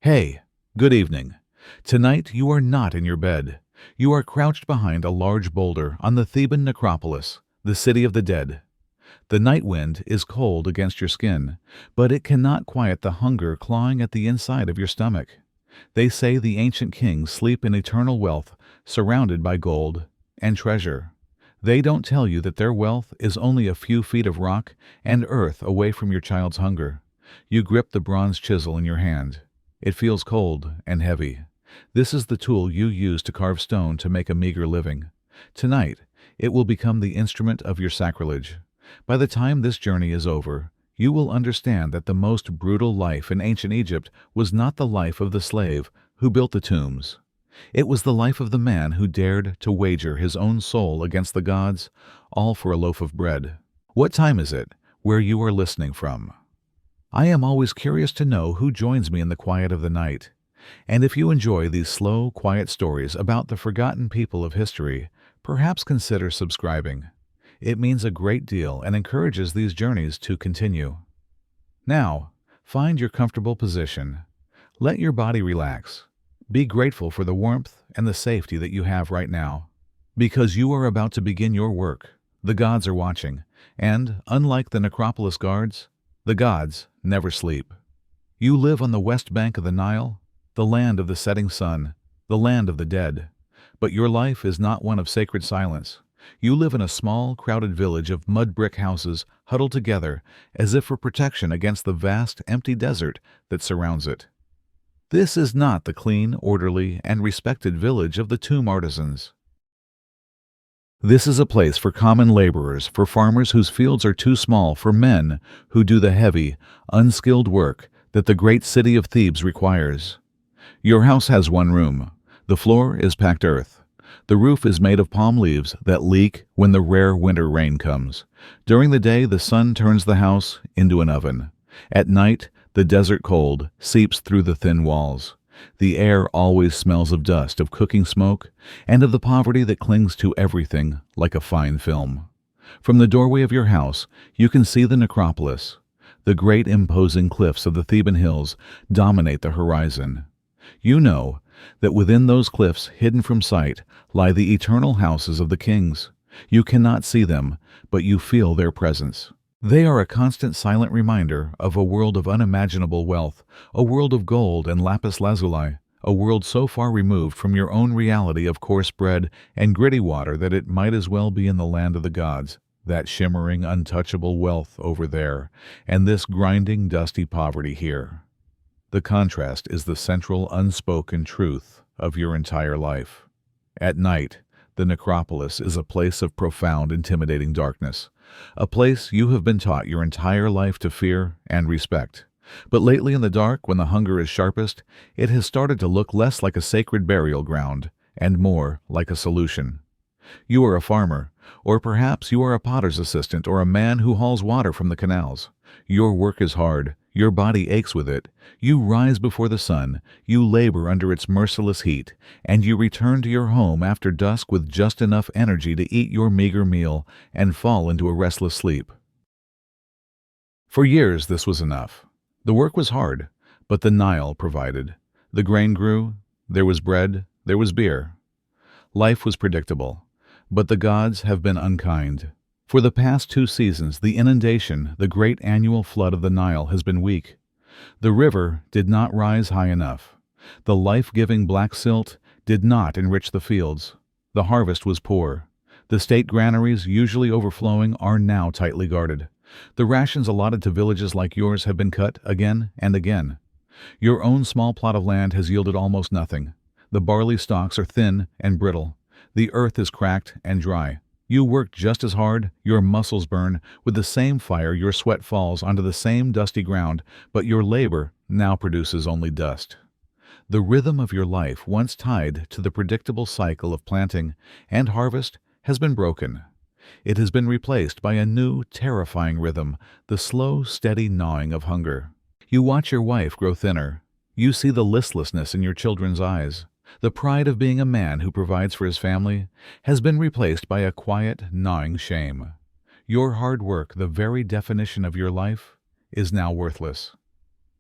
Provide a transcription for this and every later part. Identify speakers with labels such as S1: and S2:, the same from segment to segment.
S1: Hey, good evening. Tonight you are not in your bed. You are crouched behind a large boulder on the Theban necropolis, the city of the dead. The night wind is cold against your skin, but it cannot quiet the hunger clawing at the inside of your stomach. They say the ancient kings sleep in eternal wealth, surrounded by gold and treasure. They don't tell you that their wealth is only a few feet of rock and earth away from your child's hunger. You grip the bronze chisel in your hand. It feels cold and heavy. This is the tool you use to carve stone to make a meager living. Tonight, it will become the instrument of your sacrilege. By the time this journey is over, you will understand that the most brutal life in ancient Egypt was not the life of the slave who built the tombs. It was the life of the man who dared to wager his own soul against the gods, all for a loaf of bread. What time is it, where you are listening from? I am always curious to know who joins me in the quiet of the night. And if you enjoy these slow, quiet stories about the forgotten people of history, perhaps consider subscribing. It means a great deal and encourages these journeys to continue. Now, find your comfortable position. Let your body relax. Be grateful for the warmth and the safety that you have right now. Because you are about to begin your work, the gods are watching, and, unlike the necropolis guards, the gods never sleep. You live on the west bank of the Nile, the land of the setting sun, the land of the dead. But your life is not one of sacred silence. You live in a small, crowded village of mud brick houses huddled together as if for protection against the vast, empty desert that surrounds it. This is not the clean, orderly, and respected village of the tomb artisans. This is a place for common laborers, for farmers whose fields are too small for men who do the heavy, unskilled work that the great city of Thebes requires. Your house has one room. The floor is packed earth. The roof is made of palm leaves that leak when the rare winter rain comes. During the day, the sun turns the house into an oven. At night, the desert cold seeps through the thin walls. The air always smells of dust, of cooking smoke, and of the poverty that clings to everything like a fine film. From the doorway of your house, you can see the necropolis. The great imposing cliffs of the Theban hills dominate the horizon. You know that within those cliffs, hidden from sight, lie the eternal houses of the kings. You cannot see them, but you feel their presence. They are a constant silent reminder of a world of unimaginable wealth, a world of gold and lapis lazuli, a world so far removed from your own reality of coarse bread and gritty water that it might as well be in the land of the gods, that shimmering, untouchable wealth over there, and this grinding, dusty poverty here. The contrast is the central, unspoken truth of your entire life. At night, the necropolis is a place of profound, intimidating darkness, a place you have been taught your entire life to fear and respect. But lately in the dark, when the hunger is sharpest, it has started to look less like a sacred burial ground and more like a solution. You are a farmer, or perhaps you are a potter's assistant or a man who hauls water from the canals. Your work is hard. Your body aches with it. You rise before the sun, you labor under its merciless heat, and you return to your home after dusk with just enough energy to eat your meager meal and fall into a restless sleep. For years this was enough. The work was hard, but the Nile provided. The grain grew, there was bread, there was beer. Life was predictable, but the gods have been unkind. For the past 2 seasons, the inundation, the great annual flood of the Nile, has been weak. The river did not rise high enough. The life-giving black silt did not enrich the fields. The harvest was poor. The state granaries, usually overflowing, are now tightly guarded. The rations allotted to villages like yours have been cut again and again. Your own small plot of land has yielded almost nothing. The barley stalks are thin and brittle. The earth is cracked and dry. You work just as hard, your muscles burn, with the same fire your sweat falls onto the same dusty ground, but your labor now produces only dust. The rhythm of your life, once tied to the predictable cycle of planting and harvest, has been broken. It has been replaced by a new, terrifying rhythm, the slow, steady gnawing of hunger. You watch your wife grow thinner. You see the listlessness in your children's eyes. The pride of being a man who provides for his family has been replaced by a quiet, gnawing shame. Your hard work, the very definition of your life, is now worthless.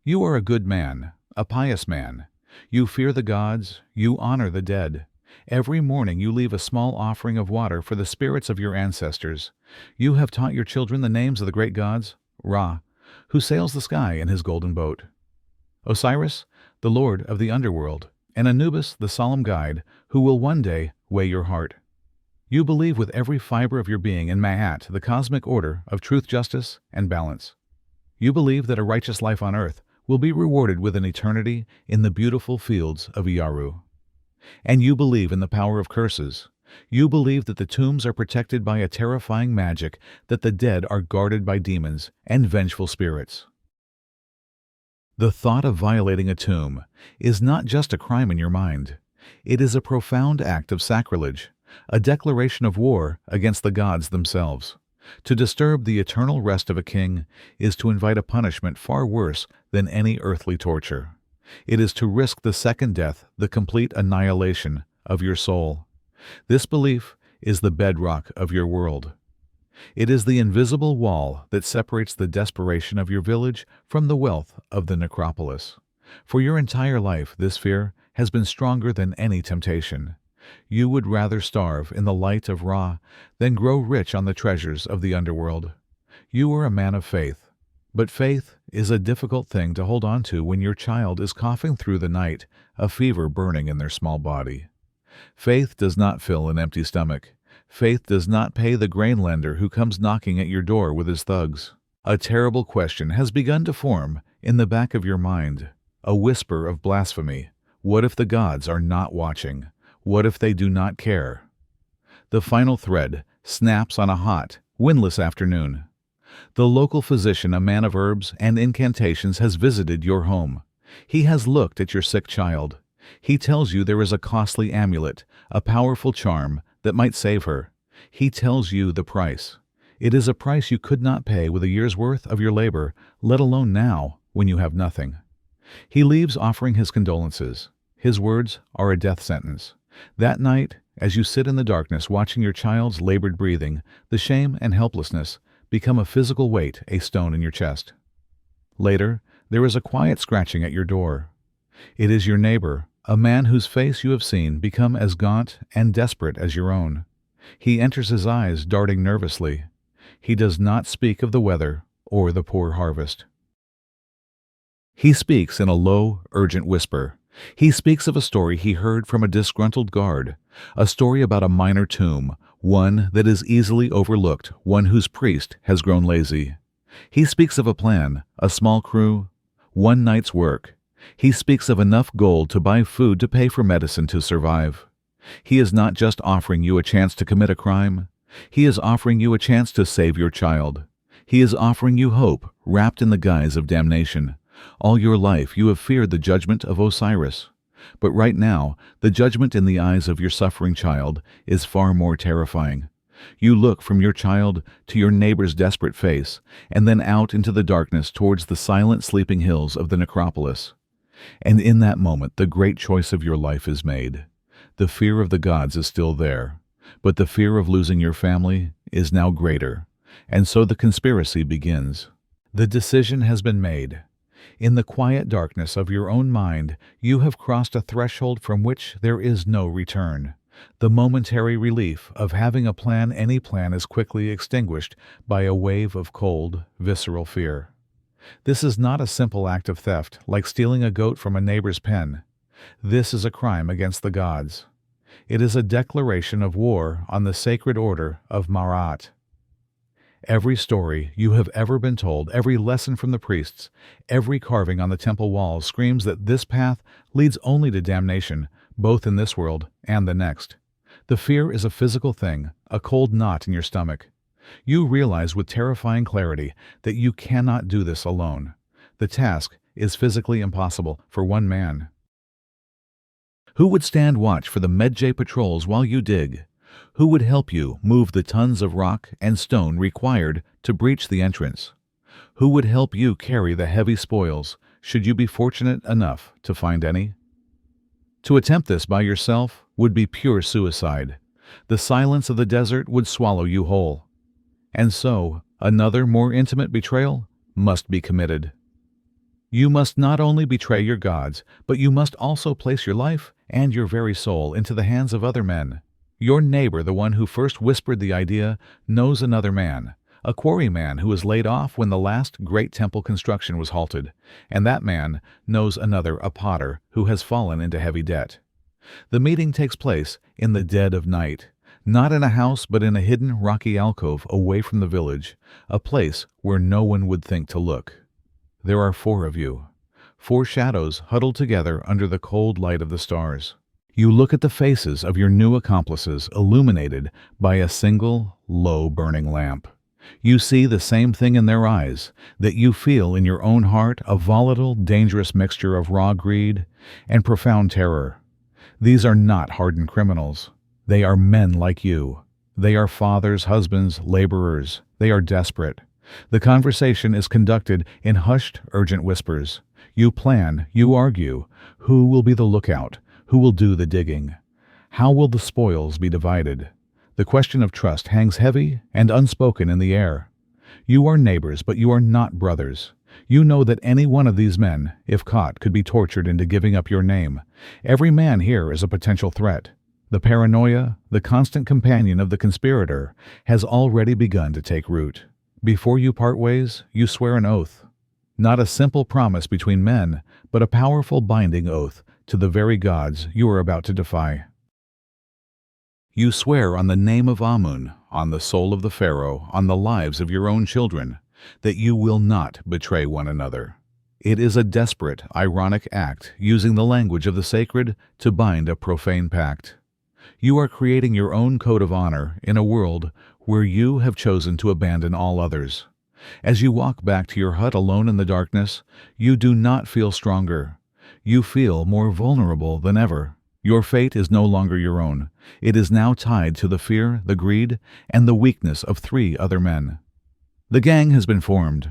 S1: You are a good man, a pious man. You fear the gods, you honor the dead. Every morning you leave a small offering of water for the spirits of your ancestors. You have taught your children the names of the great gods, Ra, who sails the sky in his golden boat, Osiris, the lord of the underworld, and Anubis, the solemn guide, who will one day weigh your heart. You believe with every fiber of your being in Ma'at, the cosmic order of truth, justice, and balance. You believe that a righteous life on earth will be rewarded with an eternity in the beautiful fields of Iaru. And you believe in the power of curses. You believe that the tombs are protected by a terrifying magic, that the dead are guarded by demons and vengeful spirits. The thought of violating a tomb is not just a crime in your mind. It is a profound act of sacrilege, a declaration of war against the gods themselves. To disturb the eternal rest of a king is to invite a punishment far worse than any earthly torture. It is to risk the second death, the complete annihilation of your soul. This belief is the bedrock of your world. It is the invisible wall that separates the desperation of your village from the wealth of the necropolis. For your entire life, this fear has been stronger than any temptation. You would rather starve in the light of Ra than grow rich on the treasures of the underworld. You are a man of faith. But faith is a difficult thing to hold on to when your child is coughing through the night, a fever burning in their small body. Faith does not fill an empty stomach. Faith does not pay the grain lender who comes knocking at your door with his thugs. A terrible question has begun to form in the back of your mind, a whisper of blasphemy. What if the gods are not watching? What if they do not care? The final thread snaps on a hot, windless afternoon. The local physician, a man of herbs and incantations, has visited your home. He has looked at your sick child. He tells you there is a costly amulet, a powerful charm that might save her. He tells you the price. It is a price you could not pay with a year's worth of your labor, let alone now, when you have nothing. He leaves offering his condolences. His words are a death sentence. That night, as you sit in the darkness watching your child's labored breathing, the shame and helplessness become a physical weight, a stone in your chest. Later, there is a quiet scratching at your door. It is your neighbor, a man whose face you have seen become as gaunt and desperate as your own. He enters, his eyes darting nervously. He does not speak of the weather or the poor harvest. He speaks in a low, urgent whisper. He speaks of a story he heard from a disgruntled guard, a story about a minor tomb, one that is easily overlooked, one whose priest has grown lazy. He speaks of a plan, a small crew, one night's work. He speaks of enough gold to buy food to pay for medicine to survive. He is not just offering you a chance to commit a crime. He is offering you a chance to save your child. He is offering you hope, wrapped in the guise of damnation. All your life you have feared the judgment of Osiris. But right now, the judgment in the eyes of your suffering child is far more terrifying. You look from your child to your neighbor's desperate face, and then out into the darkness towards the silent sleeping hills of the necropolis. And in that moment, the great choice of your life is made. The fear of the gods is still there, but the fear of losing your family is now greater, and so the conspiracy begins. The decision has been made. In the quiet darkness of your own mind, you have crossed a threshold from which there is no return. The momentary relief of having a plan, any plan, is quickly extinguished by a wave of cold, visceral fear. This is not a simple act of theft, like stealing a goat from a neighbor's pen. This is a crime against the gods. It is a declaration of war on the sacred order of Ma'at. Every story you have ever been told, every lesson from the priests, every carving on the temple walls screams that this path leads only to damnation, both in this world and the next. The fear is a physical thing, a cold knot in your stomach. You realize with terrifying clarity that you cannot do this alone. The task is physically impossible for one man. Who would stand watch for the Medjay patrols while you dig? Who would help you move the tons of rock and stone required to breach the entrance? Who would help you carry the heavy spoils, should you be fortunate enough to find any? To attempt this by yourself would be pure suicide. The silence of the desert would swallow you whole. And so, another, more intimate betrayal must be committed. You must not only betray your gods, but you must also place your life and your very soul into the hands of other men. Your neighbor, the one who first whispered the idea, knows another man, a quarryman who was laid off when the last great temple construction was halted, and that man knows another, a potter, who has fallen into heavy debt. The meeting takes place in the dead of night, not in a house but in a hidden rocky alcove away from the village, a place where no one would think to look. There are 4 of you, 4 shadows huddled together under the cold light of the stars. You look at the faces of your new accomplices illuminated by a single, low burning lamp. You see the same thing in their eyes that you feel in your own heart, a volatile, dangerous mixture of raw greed and profound terror. These are not hardened criminals. They are men like you. They are fathers, husbands, laborers. They are desperate. The conversation is conducted in hushed, urgent whispers. You plan, you argue. Who will be the lookout? Who will do the digging? How will the spoils be divided? The question of trust hangs heavy and unspoken in the air. You are neighbors, but you are not brothers. You know that any one of these men, if caught, could be tortured into giving up your name. Every man here is a potential threat. The paranoia, the constant companion of the conspirator, has already begun to take root. Before you part ways, you swear an oath. Not a simple promise between men, but a powerful binding oath to the very gods you are about to defy. You swear on the name of Amun, on the soul of the pharaoh, on the lives of your own children, that you will not betray one another. It is a desperate, ironic act, using the language of the sacred to bind a profane pact. You are creating your own code of honor in a world where you have chosen to abandon all others. As you walk back to your hut alone in the darkness, you do not feel stronger. You feel more vulnerable than ever. Your fate is no longer your own. It is now tied to the fear, the greed, and the weakness of 3 other men. The gang has been formed,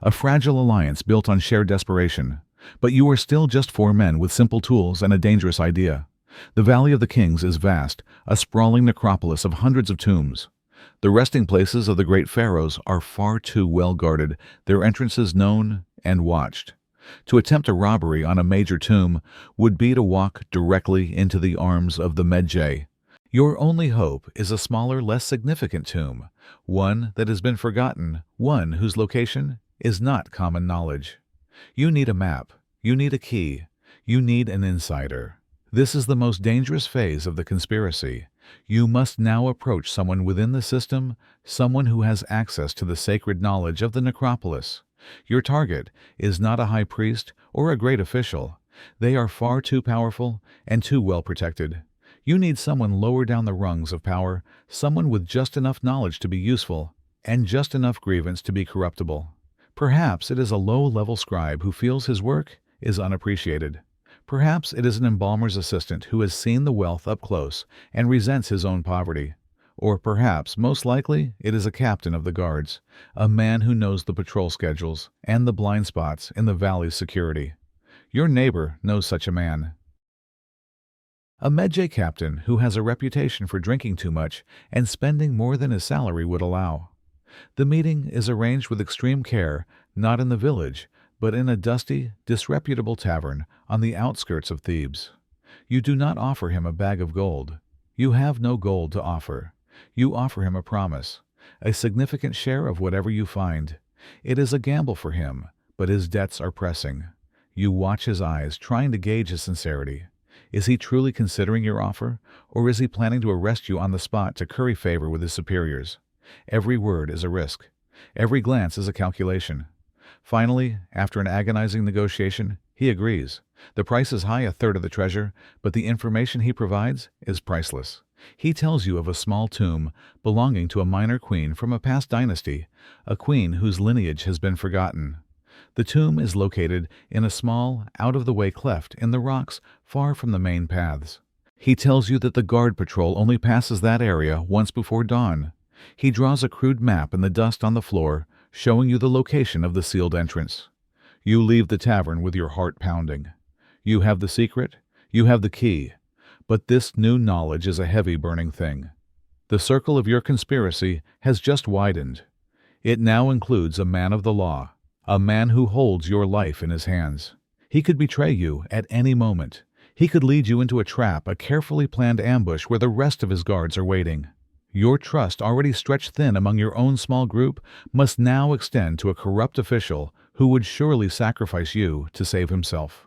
S1: a fragile alliance built on shared desperation. But you are still just 4 men with simple tools and a dangerous idea. The Valley of the Kings is vast, a sprawling necropolis of hundreds of tombs. The resting places of the great pharaohs are far too well guarded, their entrances known and watched. To attempt a robbery on a major tomb would be to walk directly into the arms of the Medjay. Your only hope is a smaller, less significant tomb, one that has been forgotten, one whose location is not common knowledge. You need a map, you need a key, you need an insider. This is the most dangerous phase of the conspiracy. You must now approach someone within the system, someone who has access to the sacred knowledge of the necropolis. Your target is not a high priest or a great official. They are far too powerful and too well protected. You need someone lower down the rungs of power, someone with just enough knowledge to be useful and just enough grievance to be corruptible. Perhaps it is a low-level scribe who feels his work is unappreciated. Perhaps it is an embalmer's assistant who has seen the wealth up close and resents his own poverty. Or perhaps, most likely, it is a captain of the guards, a man who knows the patrol schedules and the blind spots in the valley's security. Your neighbor knows such a man. A Medjay captain who has a reputation for drinking too much and spending more than his salary would allow. The meeting is arranged with extreme care, not in the village, but in a dusty, disreputable tavern on the outskirts of Thebes. You do not offer him a bag of gold. You have no gold to offer. You offer him a promise, a significant share of whatever you find. It is a gamble for him, but his debts are pressing. You watch his eyes, trying to gauge his sincerity. Is he truly considering your offer, or is he planning to arrest you on the spot to curry favor with his superiors? Every word is a risk. Every glance is a calculation. Finally, after an agonizing negotiation, he agrees. The price is high, a third of the treasure, but the information he provides is priceless. He tells you of a small tomb belonging to a minor queen from a past dynasty, a queen whose lineage has been forgotten. The tomb is located in a small, out-of-the-way cleft in the rocks far from the main paths. He tells you that the guard patrol only passes that area once before dawn. He draws a crude map in the dust on the floor, showing you the location of the sealed entrance. You leave the tavern with your heart pounding. You have the secret, you have the key, but this new knowledge is a heavy burning thing. The circle of your conspiracy has just widened. It now includes a man of the law, A man who holds your life in his hands. He could betray you at any moment. He could lead you into a trap, a carefully planned ambush where the rest of his guards are waiting. Your trust, already stretched thin among your own small group, must now extend to a corrupt official who would surely sacrifice you to save himself.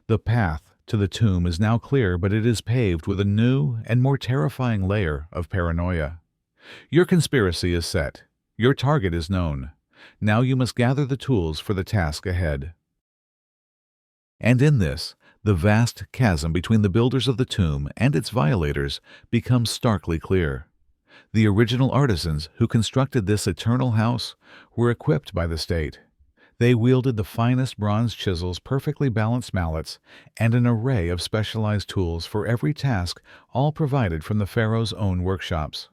S1: The path to the tomb is now clear, but it is paved with a new and more terrifying layer of paranoia. Your conspiracy is set. Your target is known. Now you must gather the tools for the task ahead. And in this, the vast chasm between the builders of the tomb and its violators becomes starkly clear. The original artisans who constructed this eternal house were equipped by the state. They wielded the finest bronze chisels, perfectly balanced mallets, and an array of specialized tools for every task, all provided from the pharaoh's own workshops.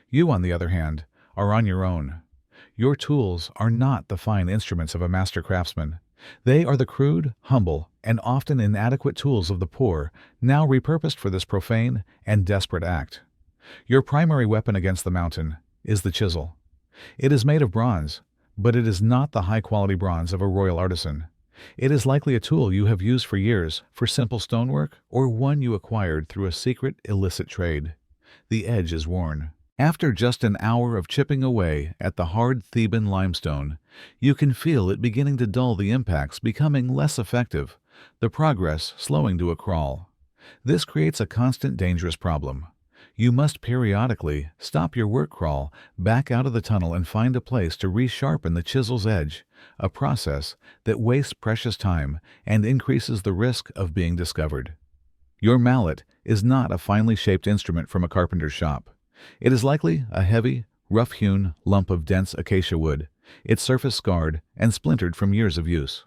S1: You, on the other hand, are on your own. Your tools are not the fine instruments of a master craftsman. They are the crude, humble, and often inadequate tools of the poor, now repurposed for this profane and desperate act. Your primary weapon against the mountain is the chisel. It is made of bronze, but it is not the high-quality bronze of a royal artisan. It is likely a tool you have used for years for simple stonework, or one you acquired through a secret, illicit trade. The edge is worn. After just an hour of chipping away at the hard Theban limestone, you can feel it beginning to dull, the impacts becoming less effective, the progress slowing to a crawl. This creates a constant dangerous problem. You must periodically stop your work crawl, back out of the tunnel, and find a place to resharpen the chisel's edge, a process that wastes precious time and increases the risk of being discovered. Your mallet is not a finely shaped instrument from a carpenter's shop. It is likely a heavy, rough-hewn lump of dense acacia wood, its surface scarred and splintered from years of use.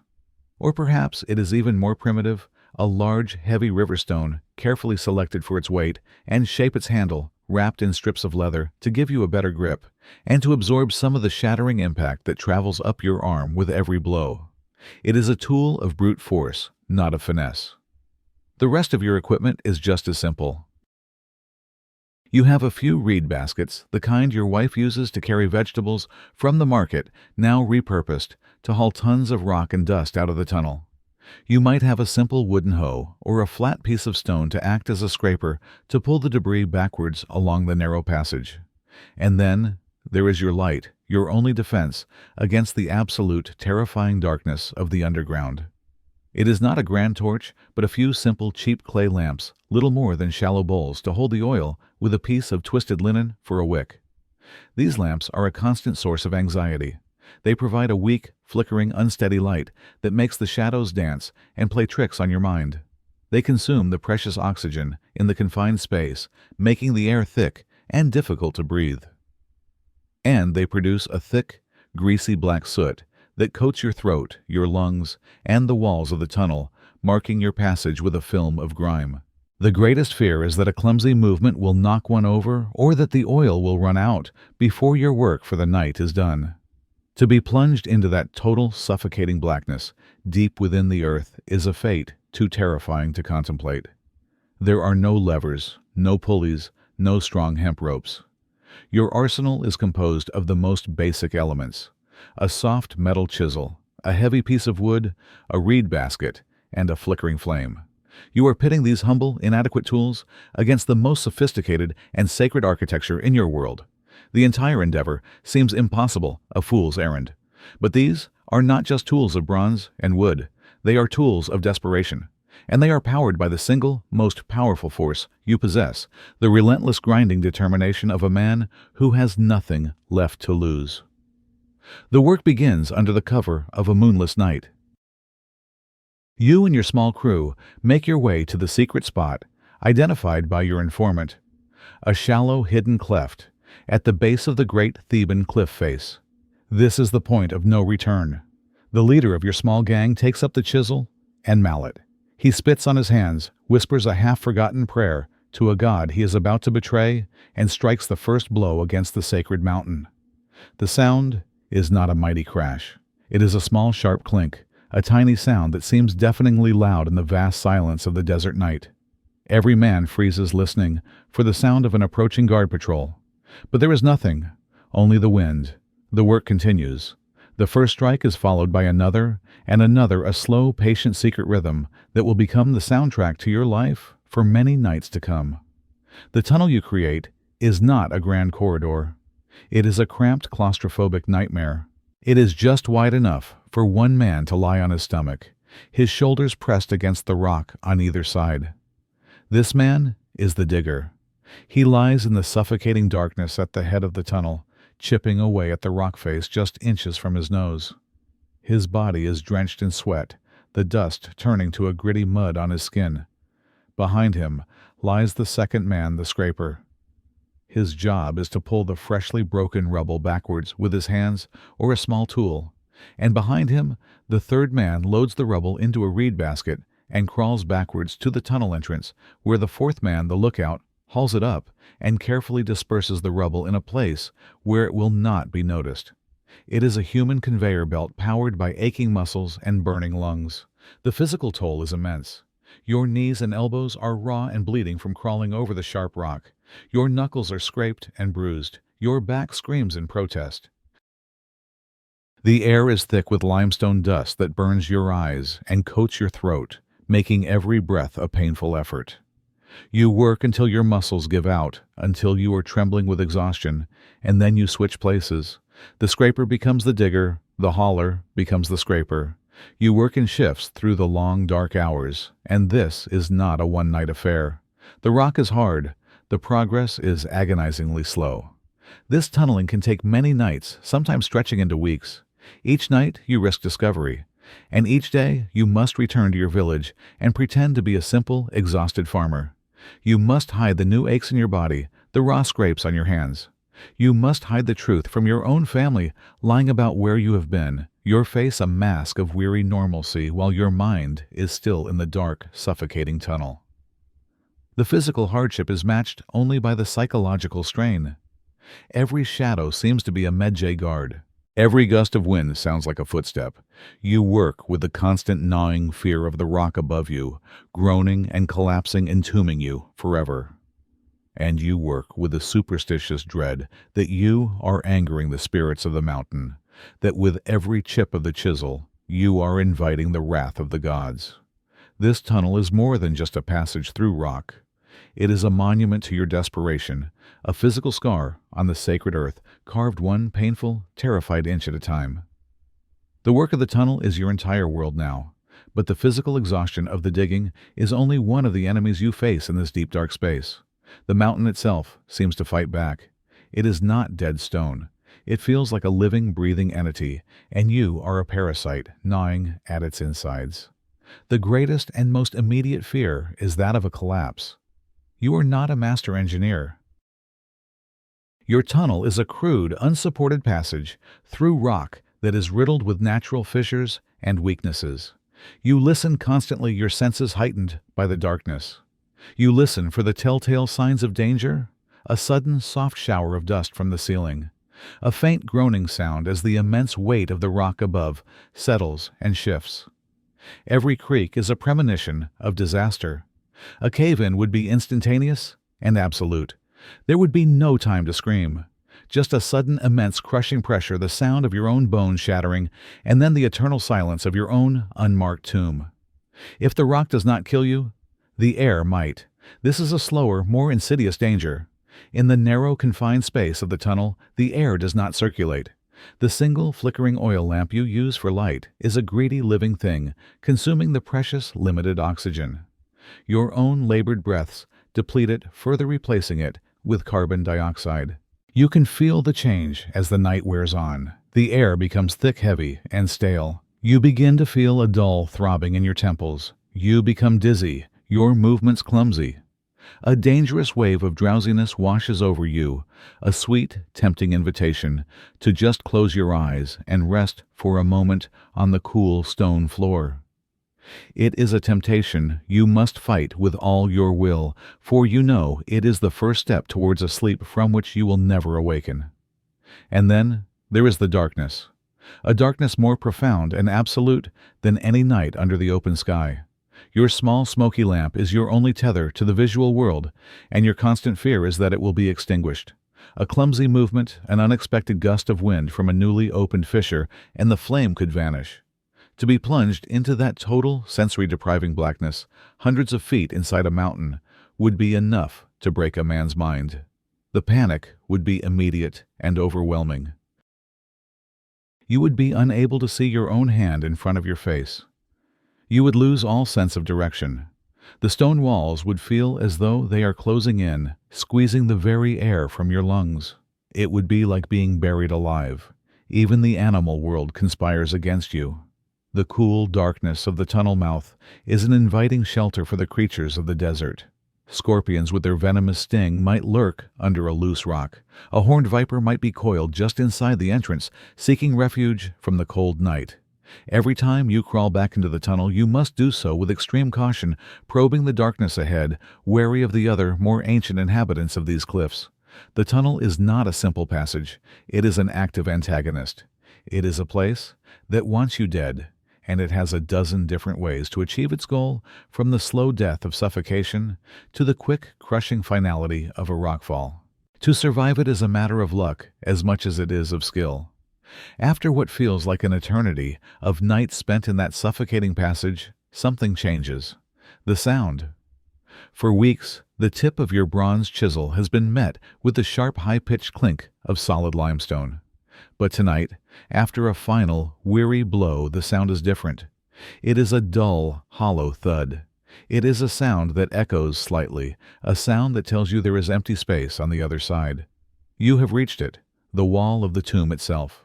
S1: Or perhaps it is even more primitive, a large, heavy river stone, carefully selected for its weight and shape, its handle wrapped in strips of leather to give you a better grip and to absorb some of the shattering impact that travels up your arm with every blow. It is a tool of brute force, not of finesse. The rest of your equipment is just as simple. You have a few reed baskets, the kind your wife uses to carry vegetables from the market, now repurposed to haul tons of rock and dust out of the tunnel. You might have a simple wooden hoe or a flat piece of stone to act as a scraper to pull the debris backwards along the narrow passage. And then there is your light, your only defense against the absolute, terrifying darkness of the underground. It is not a grand torch, but a few simple, cheap clay lamps, little more than shallow bowls to hold the oil, with a piece of twisted linen for a wick. These lamps are a constant source of anxiety. They provide a weak, flickering, unsteady light that makes the shadows dance and play tricks on your mind. They consume the precious oxygen in the confined space, making the air thick and difficult to breathe. And they produce a thick, greasy black soot that coats your throat, your lungs, and the walls of the tunnel, marking your passage with a film of grime. The greatest fear is that a clumsy movement will knock one over, or that the oil will run out before your work for the night is done. To be plunged into that total, suffocating blackness, deep within the earth, is a fate too terrifying to contemplate. There are no levers, no pulleys, no strong hemp ropes. Your arsenal is composed of the most basic elements: a soft metal chisel, a heavy piece of wood, a reed basket, and a flickering flame. You are pitting these humble, inadequate tools against the most sophisticated and sacred architecture in your world. The entire endeavor seems impossible, a fool's errand. But these are not just tools of bronze and wood. They are tools of desperation, and they are powered by the single, most powerful force you possess, the relentless grinding determination of a man who has nothing left to lose. The work begins under the cover of a moonless night. You and your small crew make your way to the secret spot, identified by your informant, a shallow, hidden cleft at the base of the great Theban cliff face. This is the point of no return. The leader of your small gang takes up the chisel and mallet. He spits on his hands, whispers a half-forgotten prayer to a god he is about to betray, and strikes the first blow against the sacred mountain. The sound is not a mighty crash. It is a small, sharp clink, a tiny sound that seems deafeningly loud in the vast silence of the desert night. Every man freezes listening for the sound of an approaching guard patrol. But there is nothing, only the wind. The work continues. The first strike is followed by another, and another, a slow, patient secret rhythm that will become the soundtrack to your life for many nights to come. The tunnel you create is not a grand corridor. It is a cramped, claustrophobic nightmare. It is just wide enough for one man to lie on his stomach, his shoulders pressed against the rock on either side. This man is the digger. He lies in the suffocating darkness at the head of the tunnel, chipping away at the rock face just inches from his nose. His body is drenched in sweat, the dust turning to a gritty mud on his skin. Behind him lies the second man, the scraper. His job is to pull the freshly broken rubble backwards with his hands or a small tool, and behind him the third man loads the rubble into a reed basket and crawls backwards to the tunnel entrance, where the fourth man, the lookout, hauls it up and carefully disperses the rubble in a place where it will not be noticed. It is a human conveyor belt powered by aching muscles and burning lungs. The physical toll is immense. Your knees and elbows are raw and bleeding from crawling over the sharp rock. Your knuckles are scraped and bruised. Your back screams in protest. The air is thick with limestone dust that burns your eyes and coats your throat, making every breath a painful effort. You work until your muscles give out, until you are trembling with exhaustion, and then you switch places. The scraper becomes the digger, the hauler becomes the scraper. You work in shifts through the long, dark hours, and this is not a one-night affair. The rock is hard. The progress is agonizingly slow. This tunneling can take many nights, sometimes stretching into weeks. Each night you risk discovery, and each day you must return to your village and pretend to be a simple, exhausted farmer. You must hide the new aches in your body, the raw scrapes on your hands. You must hide the truth from your own family, lying about where you have been, your face a mask of weary normalcy while your mind is still in the dark, suffocating tunnel. The physical hardship is matched only by the psychological strain. Every shadow seems to be a medjay guard. Every gust of wind sounds like a footstep. You work with the constant gnawing fear of the rock above you, groaning and collapsing, entombing you forever. And you work with the superstitious dread that you are angering the spirits of the mountain, that with every chip of the chisel you are inviting the wrath of the gods. This tunnel is more than just a passage through rock. It is a monument to your desperation, a physical scar on the sacred earth, carved one painful, terrified inch at a time. The work of the tunnel is your entire world now, but the physical exhaustion of the digging is only one of the enemies you face in this deep, dark space. The mountain itself seems to fight back. It is not dead stone. It feels like a living, breathing entity, and you are a parasite gnawing at its insides. The greatest and most immediate fear is that of a collapse. You are not a master engineer. Your tunnel is a crude, unsupported passage through rock that is riddled with natural fissures and weaknesses. You listen constantly, your senses heightened by the darkness. You listen for the telltale signs of danger, a sudden soft shower of dust from the ceiling, a faint groaning sound as the immense weight of the rock above settles and shifts. Every creak is a premonition of disaster. A cave-in would be instantaneous and absolute. There would be no time to scream. Just a sudden, immense, crushing pressure, the sound of your own bones shattering, and then the eternal silence of your own unmarked tomb. If the rock does not kill you, the air might. This is a slower, more insidious danger. In the narrow, confined space of the tunnel, the air does not circulate. The single flickering oil lamp you use for light is a greedy living thing, consuming the precious, limited oxygen. Your own labored breaths deplete it, further replacing it with carbon dioxide. You can feel the change as the night wears on. The air becomes thick, heavy, and stale. You begin to feel a dull throbbing in your temples. You become dizzy, your movements clumsy. A dangerous wave of drowsiness washes over you, a sweet, tempting invitation to just close your eyes and rest for a moment on the cool stone floor. It is a temptation you must fight with all your will, for you know it is the first step towards a sleep from which you will never awaken. And then there is the darkness, a darkness more profound and absolute than any night under the open sky. Your small smoky lamp is your only tether to the visual world, and your constant fear is that it will be extinguished. A clumsy movement, an unexpected gust of wind from a newly opened fissure, and the flame could vanish. To be plunged into that total, sensory-depriving blackness, hundreds of feet inside a mountain, would be enough to break a man's mind. The panic would be immediate and overwhelming. You would be unable to see your own hand in front of your face. You would lose all sense of direction. The stone walls would feel as though they are closing in, squeezing the very air from your lungs. It would be like being buried alive. Even the animal world conspires against you. The cool darkness of the tunnel mouth is an inviting shelter for the creatures of the desert. Scorpions with their venomous sting might lurk under a loose rock. A horned viper might be coiled just inside the entrance, seeking refuge from the cold night. Every time you crawl back into the tunnel, you must do so with extreme caution, probing the darkness ahead, wary of the other, more ancient inhabitants of these cliffs. The tunnel is not a simple passage. It is an active antagonist. It is a place that wants you dead, and it has a dozen different ways to achieve its goal, from the slow death of suffocation to the quick, crushing finality of a rockfall. To survive it is a matter of luck as much as it is of skill. After what feels like an eternity of nights spent in that suffocating passage, something changes. The sound. For weeks, the tip of your bronze chisel has been met with the sharp, high-pitched clink of solid limestone. But tonight, after a final, weary blow, the sound is different. It is a dull, hollow thud. It is a sound that echoes slightly, a sound that tells you there is empty space on the other side. You have reached it, the wall of the tomb itself.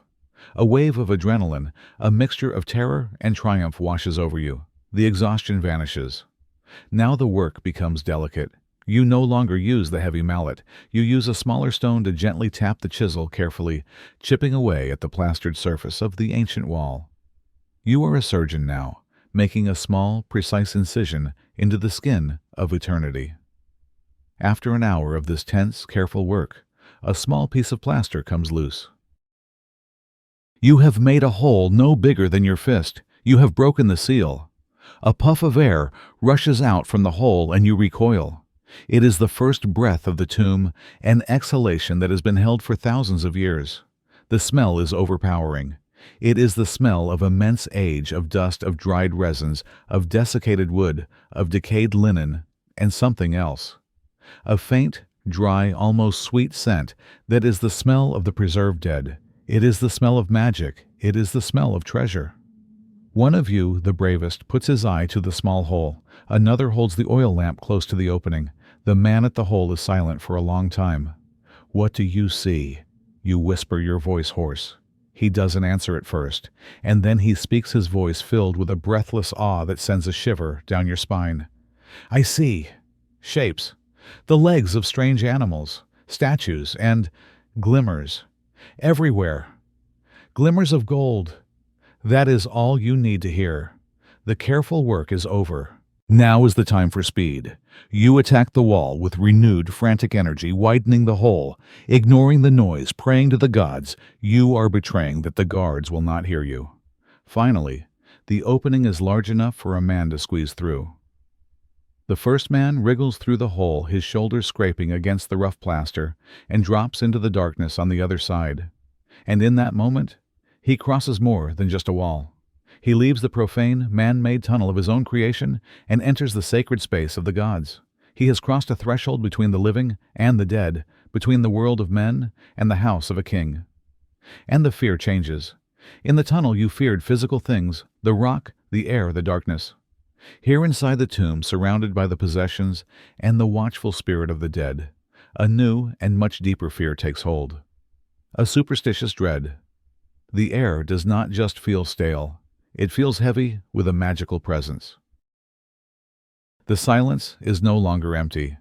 S1: A wave of adrenaline, a mixture of terror and triumph washes over you. The exhaustion vanishes. Now the work becomes delicate. You no longer use the heavy mallet. You use a smaller stone to gently tap the chisel carefully, chipping away at the plastered surface of the ancient wall. You are a surgeon now, making a small, precise incision into the skin of eternity. After an hour of this tense, careful work, a small piece of plaster comes loose. You have made a hole no bigger than your fist. You have broken the seal. A puff of air rushes out from the hole and you recoil. It is the first breath of the tomb, an exhalation that has been held for thousands of years. The smell is overpowering. It is the smell of immense age, of dust, of dried resins, of desiccated wood, of decayed linen, and something else. A faint, dry, almost sweet scent that is the smell of the preserved dead. It is the smell of magic. It is the smell of treasure. One of you, the bravest, puts his eye to the small hole. Another holds the oil lamp close to the opening. The man at the hole is silent for a long time. What do you see? You whisper, your voice hoarse. He doesn't answer at first, and then he speaks, his voice filled with a breathless awe that sends a shiver down your spine. I see. Shapes. The legs of strange animals. Statues and glimmers. Everywhere. Glimmers of gold. That is all you need to hear. The careful work is over. Now is the time for speed. You attack the wall with renewed, frantic energy, widening the hole, ignoring the noise, praying to the gods. You are betraying that the guards will not hear you. Finally, the opening is large enough for a man to squeeze through. The first man wriggles through the hole, his shoulders scraping against the rough plaster, and drops into the darkness on the other side. And in that moment, he crosses more than just a wall. He leaves the profane, man-made tunnel of his own creation and enters the sacred space of the gods. He has crossed a threshold between the living and the dead, between the world of men and the house of a king. And the fear changes. In the tunnel you feared physical things, the rock, the air, the darkness. Here inside the tomb, surrounded by the possessions and the watchful spirit of the dead, a new and much deeper fear takes hold. A superstitious dread. The air does not just feel stale. It feels heavy with a magical presence. The silence is no longer empty.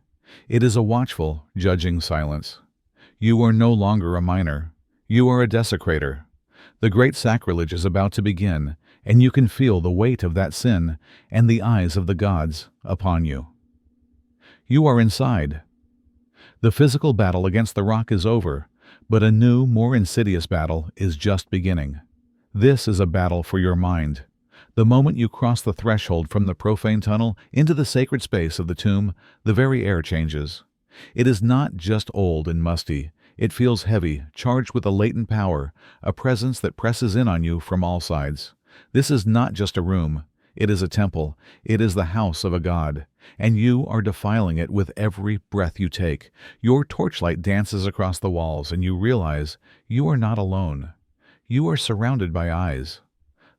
S1: It is a watchful, judging silence. You are no longer a miner. You are a desecrator. The great sacrilege is about to begin, and you can feel the weight of that sin and the eyes of the gods upon you. You are inside. The physical battle against the rock is over, but a new, more insidious battle is just beginning. This is a battle for your mind. The moment you cross the threshold from the profane tunnel into the sacred space of the tomb, the very air changes. It is not just old and musty. It feels heavy, charged with a latent power, a presence that presses in on you from all sides. This is not just a room. It is a temple. It is the house of a god, and you are defiling it with every breath you take. Your torchlight dances across the walls, and you realize you are not alone. You are surrounded by eyes.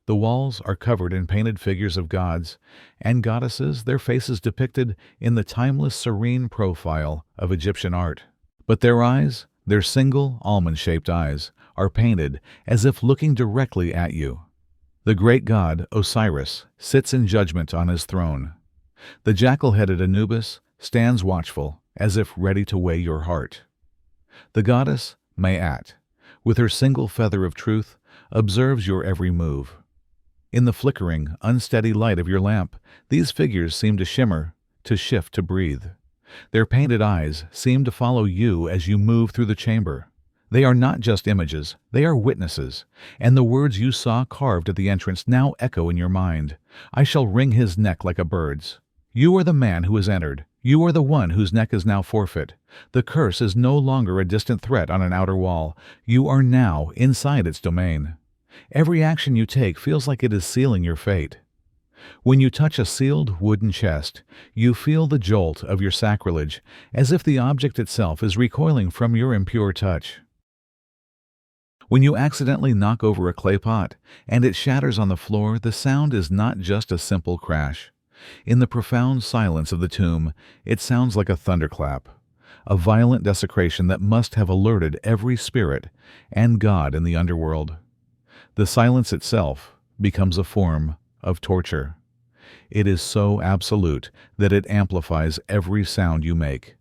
S1: The walls are covered in painted figures of gods and goddesses, their faces depicted in the timeless, serene profile of Egyptian art. But their eyes, their single, almond-shaped eyes, are painted as if looking directly at you. The great god, Osiris, sits in judgment on his throne. The jackal-headed Anubis stands watchful, as if ready to weigh your heart. The goddess, Maat, with her single feather of truth, observes your every move. In the flickering, unsteady light of your lamp, these figures seem to shimmer, to shift, to breathe. Their painted eyes seem to follow you as you move through the chamber. They are not just images, they are witnesses, and the words you saw carved at the entrance now echo in your mind. I shall wring his neck like a bird's. You are the man who has entered. You are the one whose neck is now forfeit. The curse is no longer a distant threat on an outer wall. You are now inside its domain. Every action you take feels like it is sealing your fate. When you touch a sealed wooden chest, you feel the jolt of your sacrilege, as if the object itself is recoiling from your impure touch. When you accidentally knock over a clay pot and it shatters on the floor, the sound is not just a simple crash. In the profound silence of the tomb, it sounds like a thunderclap, a violent desecration that must have alerted every spirit and god in the underworld. The silence itself becomes a form of torture. It is so absolute that it amplifies every sound you make.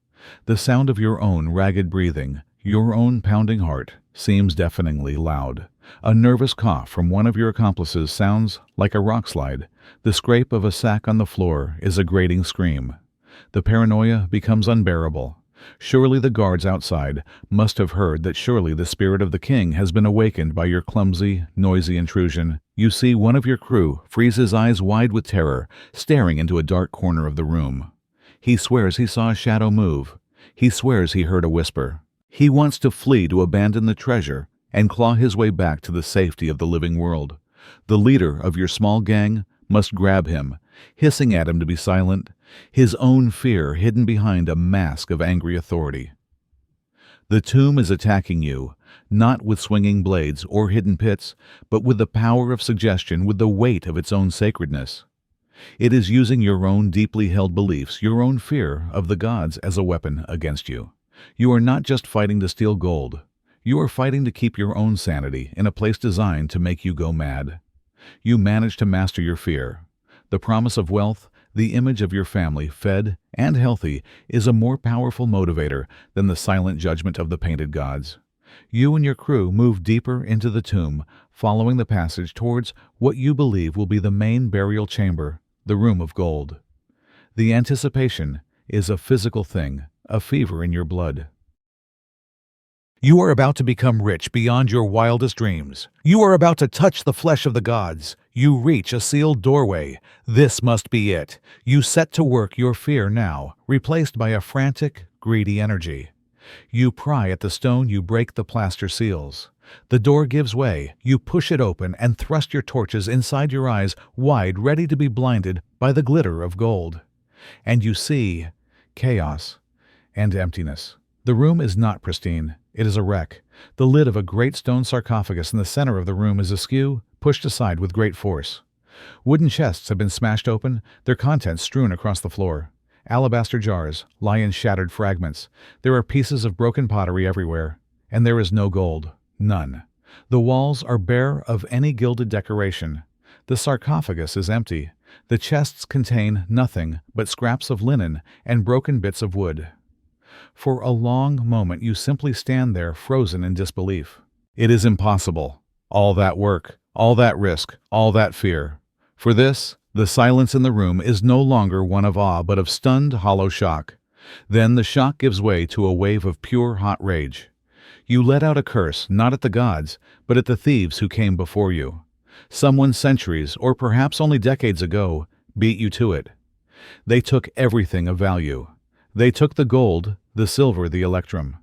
S1: The sound of your own ragged breathing, your own pounding heart, seems deafeningly loud. A nervous cough from one of your accomplices sounds like a rock slide. The scrape of a sack on the floor is a grating scream. The paranoia becomes unbearable. Surely the guards outside must have heard that surely the spirit of the king has been awakened by your clumsy, noisy intrusion. You see one of your crew freeze his eyes wide with terror, staring into a dark corner of the room. He swears he saw a shadow move. He swears he heard a whisper. He wants to flee to abandon the treasure and claw his way back to the safety of the living world. The leader of your small gang must grab him, hissing at him to be silent, his own fear hidden behind a mask of angry authority. The tomb is attacking you, not with swinging blades or hidden pits, but with the power of suggestion, with the weight of its own sacredness. It is using your own deeply held beliefs, your own fear of the gods as a weapon against you. You are not just fighting to steal gold. You are fighting to keep your own sanity in a place designed to make you go mad. You manage to master your fear. The promise of wealth, the image of your family, fed and healthy, is a more powerful motivator than the silent judgment of the painted gods. You and your crew move deeper into the tomb, following the passage towards what you believe will be the main burial chamber, the room of gold. The anticipation is a physical thing, a fever in your blood. You are about to become rich beyond your wildest dreams. You are about to touch the flesh of the gods. You reach a sealed doorway. This must be it. You set to work your fear now, replaced by a frantic, greedy energy. You pry at the stone, you break the plaster seals. The door gives way. You push it open and thrust your torches inside your eyes, wide, ready to be blinded by the glitter of gold. And you see chaos and emptiness. The room is not pristine. It is a wreck. The lid of a great stone sarcophagus in the center of the room is askew, pushed aside with great force. Wooden chests have been smashed open, their contents strewn across the floor. Alabaster jars lie in shattered fragments. There are pieces of broken pottery everywhere, and there is no gold. None. The walls are bare of any gilded decoration. The sarcophagus is empty. The chests contain nothing but scraps of linen and broken bits of wood. For a long moment you simply stand there, frozen in disbelief. It is impossible. All that work, all that risk, all that fear. For this, the silence in the room is no longer one of awe, but of stunned, hollow shock. Then the shock gives way to a wave of pure, hot rage. You let out a curse, not at the gods, but at the thieves who came before you. Someone centuries, or perhaps only decades ago, beat you to it. They took everything of value. They took the gold, the silver, the electrum.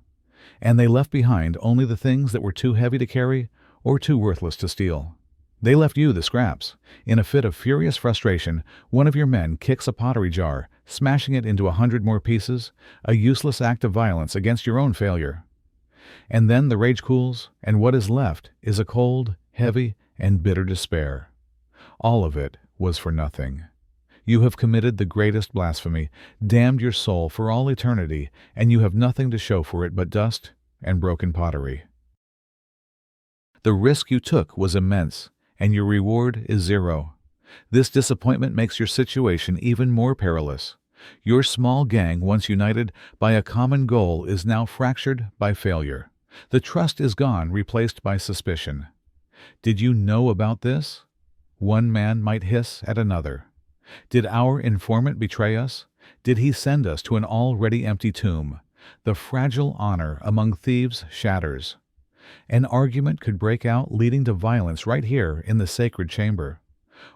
S1: and they left behind only the things that were too heavy to carry or too worthless to steal. They left you the scraps. In a fit of furious frustration, one of your men kicks a pottery jar, smashing it into 100 more pieces, a useless act of violence against your own failure. And then the rage cools, and what is left is a cold, heavy, and bitter despair. All of it was for nothing. You have committed the greatest blasphemy, damned your soul for all eternity, and you have nothing to show for it but dust and broken pottery. The risk you took was immense, and your reward is zero. This disappointment makes your situation even more perilous. Your small gang, once united by a common goal, is now fractured by failure. The trust is gone, replaced by suspicion. Did you know about this? One man might hiss at another. Did our informant betray us? Did he send us to an already empty tomb? The fragile honor among thieves shatters. An argument could break out, leading to violence right here in the sacred chamber.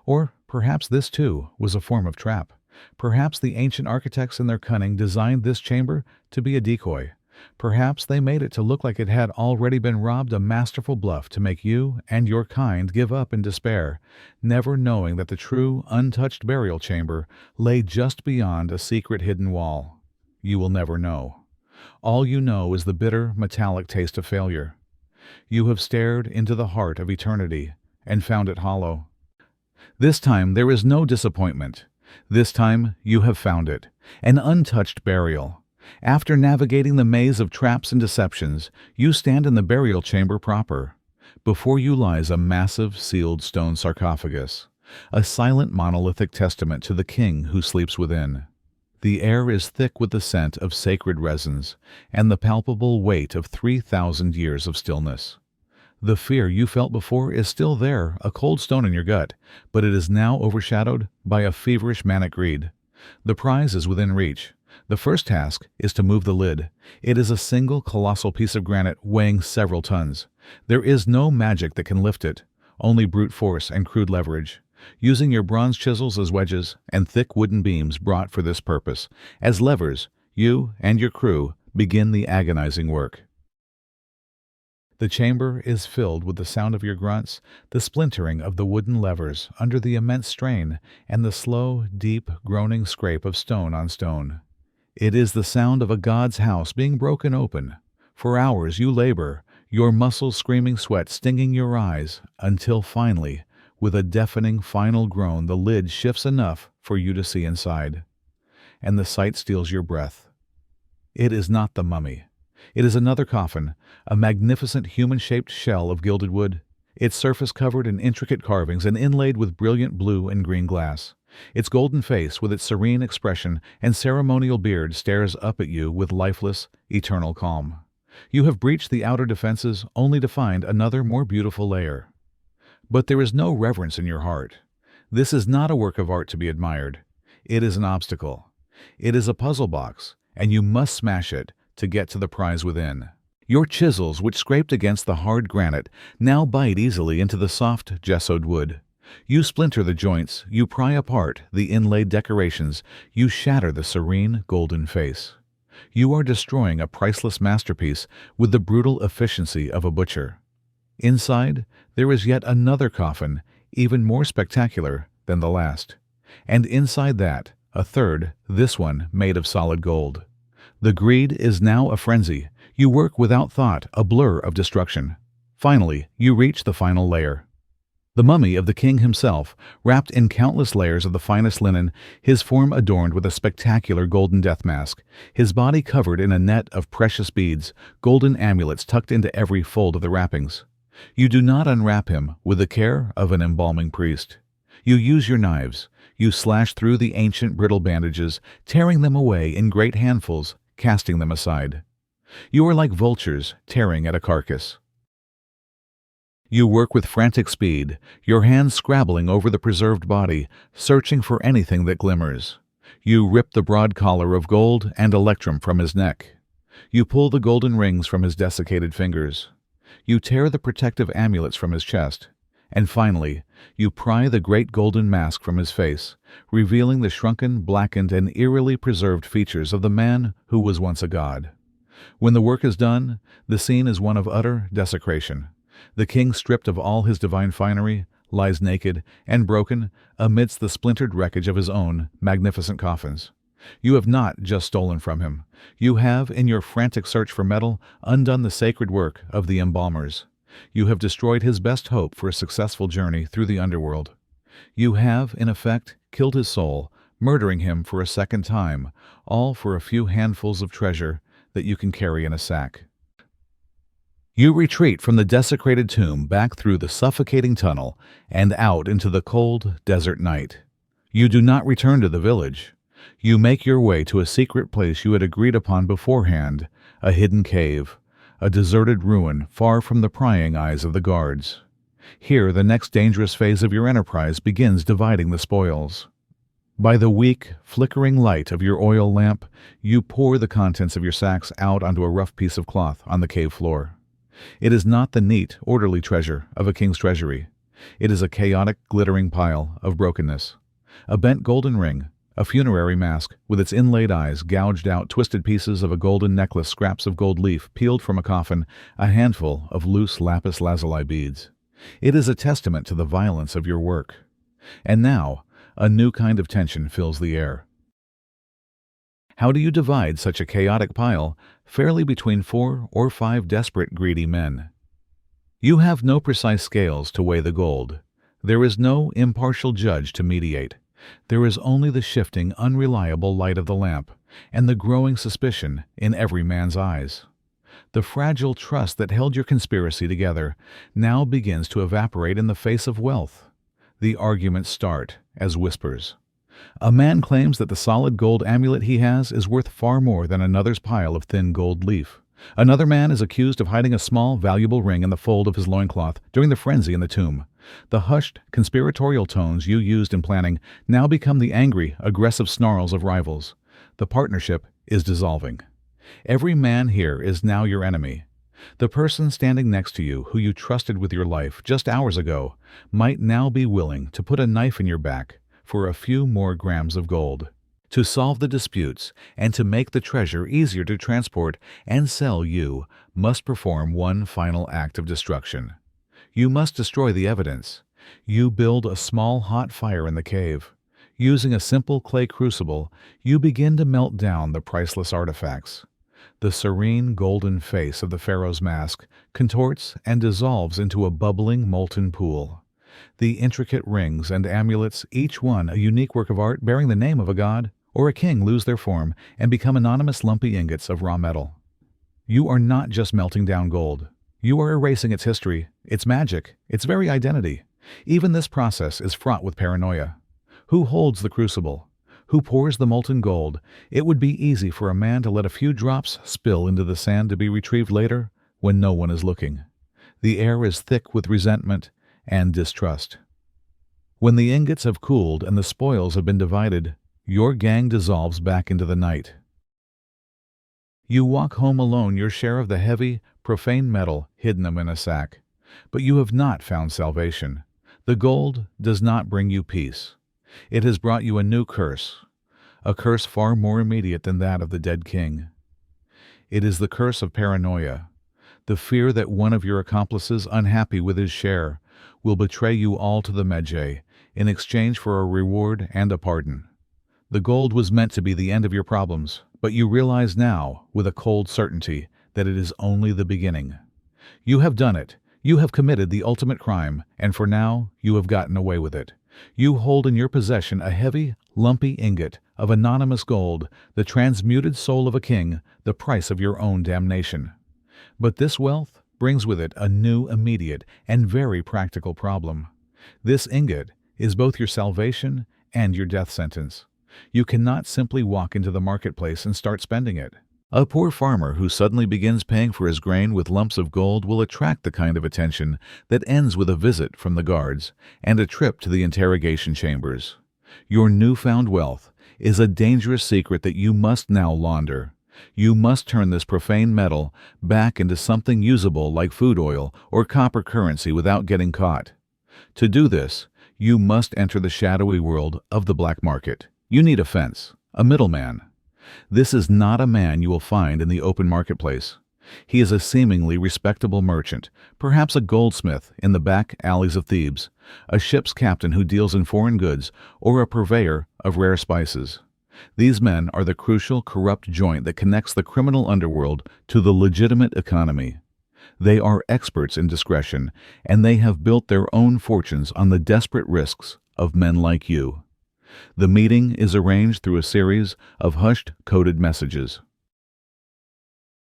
S1: Or perhaps this, too, was a form of trap. Perhaps the ancient architects in their cunning designed this chamber to be a decoy. Perhaps they made it to look like it had already been robbed, a masterful bluff to make you and your kind give up in despair, never knowing that the true, untouched burial chamber lay just beyond a secret hidden wall. You will never know. All you know is the bitter, metallic taste of failure. You have stared into the heart of eternity and found it hollow. This time there is no disappointment. This time you have found it, an untouched burial. After navigating the maze of traps and deceptions, you stand in the burial chamber proper. Before you lies a massive sealed stone sarcophagus, a silent monolithic testament to the king who sleeps within. The air is thick with the scent of sacred resins and the palpable weight of 3,000 years of stillness. The fear you felt before is still there, a cold stone in your gut, but it is now overshadowed by a feverish manic greed. The prize is within reach. The first task is to move the lid. It is a single colossal piece of granite weighing several tons. There is no magic that can lift it, only brute force and crude leverage. Using your bronze chisels as wedges and thick wooden beams brought for this purpose, as levers, you and your crew begin the agonizing work. The chamber is filled with the sound of your grunts, the splintering of the wooden levers under the immense strain, and the slow, deep, groaning scrape of stone on stone. It is the sound of a god's house being broken open. For hours you labor, your muscles screaming sweat stinging your eyes, until finally, with a deafening final groan, the lid shifts enough for you to see inside, and the sight steals your breath. It is not the mummy. It is another coffin, a magnificent human-shaped shell of gilded wood, its surface covered in intricate carvings and inlaid with brilliant blue and green glass. Its golden face, with its serene expression and ceremonial beard, stares up at you with lifeless, eternal calm. You have breached the outer defenses only to find another, more beautiful layer. But there is no reverence in your heart. This is not a work of art to be admired. It is an obstacle. It is a puzzle box, and you must smash it to get to the prize within. Your chisels, which scraped against the hard granite, now bite easily into the soft, gessoed wood. You splinter the joints, you pry apart the inlaid decorations, you shatter the serene, golden face. You are destroying a priceless masterpiece with the brutal efficiency of a butcher. Inside, there is yet another coffin, even more spectacular than the last. And inside that, a third, this one made of solid gold. The greed is now a frenzy. You work without thought, a blur of destruction. Finally, you reach the final layer. The mummy of the king himself, wrapped in countless layers of the finest linen, his form adorned with a spectacular golden death mask, his body covered in a net of precious beads, golden amulets tucked into every fold of the wrappings. You do not unwrap him with the care of an embalming priest. You use your knives. You slash through the ancient brittle bandages, tearing them away in great handfuls, casting them aside. You are like vultures tearing at a carcass. You work with frantic speed, your hands scrabbling over the preserved body, searching for anything that glimmers. You rip the broad collar of gold and electrum from his neck. You pull the golden rings from his desiccated fingers. You tear the protective amulets from his chest. And finally, you pry the great golden mask from his face, revealing the shrunken, blackened, and eerily preserved features of the man who was once a god. When the work is done, the scene is one of utter desecration. The king, stripped of all his divine finery, lies naked and broken amidst the splintered wreckage of his own magnificent coffins. You have not just stolen from him. You have, in your frantic search for metal, undone the sacred work of the embalmers. You have destroyed his best hope for a successful journey through the underworld. You have, in effect, killed his soul, murdering him for a second time, all for a few handfuls of treasure that you can carry in a sack. You retreat from the desecrated tomb back through the suffocating tunnel and out into the cold desert night. You do not return to the village. You make your way to a secret place you had agreed upon beforehand, a hidden cave, a deserted ruin far from the prying eyes of the guards. Here the next dangerous phase of your enterprise begins, dividing the spoils. By the weak, flickering light of your oil lamp, you pour the contents of your sacks out onto a rough piece of cloth on the cave floor. It is not the neat, orderly treasure of a king's treasury. It is a chaotic, glittering pile of brokenness. A bent golden ring, a funerary mask with its inlaid eyes gouged out, twisted pieces of a golden necklace, scraps of gold leaf peeled from a coffin, a handful of loose lapis lazuli beads. It is a testament to the violence of your work. And now, a new kind of tension fills the air. How do you divide such a chaotic pile fairly between 4 or 5 desperate, greedy men? You have no precise scales to weigh the gold. There is no impartial judge to mediate. There is only the shifting, unreliable light of the lamp and the growing suspicion in every man's eyes. The fragile trust that held your conspiracy together now begins to evaporate in the face of wealth. The arguments start as whispers. A man claims that the solid gold amulet he has is worth far more than another's pile of thin gold leaf. Another man is accused of hiding a small, valuable ring in the fold of his loincloth during the frenzy in the tomb. The hushed, conspiratorial tones you used in planning now become the angry, aggressive snarls of rivals. The partnership is dissolving. Every man here is now your enemy. The person standing next to you, who you trusted with your life just hours ago, might now be willing to put a knife in your back for a few more grams of gold. To solve the disputes and to make the treasure easier to transport and sell, you must perform one final act of destruction. You must destroy the evidence. You build a small hot fire in the cave. Using a simple clay crucible, you begin to melt down the priceless artifacts. The serene golden face of the pharaoh's mask contorts and dissolves into a bubbling molten pool. The intricate rings and amulets, each one a unique work of art bearing the name of a god or a king, lose their form and become anonymous lumpy ingots of raw metal. You are not just melting down gold. You are erasing its history, its magic, its very identity. Even this process is fraught with paranoia. Who holds the crucible? Who pours the molten gold? It would be easy for a man to let a few drops spill into the sand to be retrieved later when no one is looking. The air is thick with resentment and distrust. When the ingots have cooled and the spoils have been divided, your gang dissolves back into the night. You walk home alone, your share of the heavy, profane metal hidden in a sack. But you have not found salvation. The gold does not bring you peace. It has brought you a new curse, a curse far more immediate than that of the dead king. It is the curse of paranoia, the fear that one of your accomplices, unhappy with his share, will betray you all to the Medjay in exchange for a reward and a pardon. The gold was meant to be the end of your problems, but you realize now, with a cold certainty, that it is only the beginning. You have done it. You have committed the ultimate crime, and for now, you have gotten away with it. You hold in your possession a heavy, lumpy ingot of anonymous gold, the transmuted soul of a king, the price of your own damnation. But this wealth brings with it a new, immediate, and very practical problem. This ingot is both your salvation and your death sentence. You cannot simply walk into the marketplace and start spending it. A poor farmer who suddenly begins paying for his grain with lumps of gold will attract the kind of attention that ends with a visit from the guards and a trip to the interrogation chambers. Your newfound wealth is a dangerous secret that you must now launder. You must turn this profane metal back into something usable like food oil or copper currency without getting caught. To do this, you must enter the shadowy world of the black market. You need a fence, a middleman. This is not a man you will find in the open marketplace. He is a seemingly respectable merchant, perhaps a goldsmith in the back alleys of Thebes, a ship's captain who deals in foreign goods, or a purveyor of rare spices. These men are the crucial, corrupt joint that connects the criminal underworld to the legitimate economy. They are experts in discretion, and they have built their own fortunes on the desperate risks of men like you. The meeting is arranged through a series of hushed, coded messages.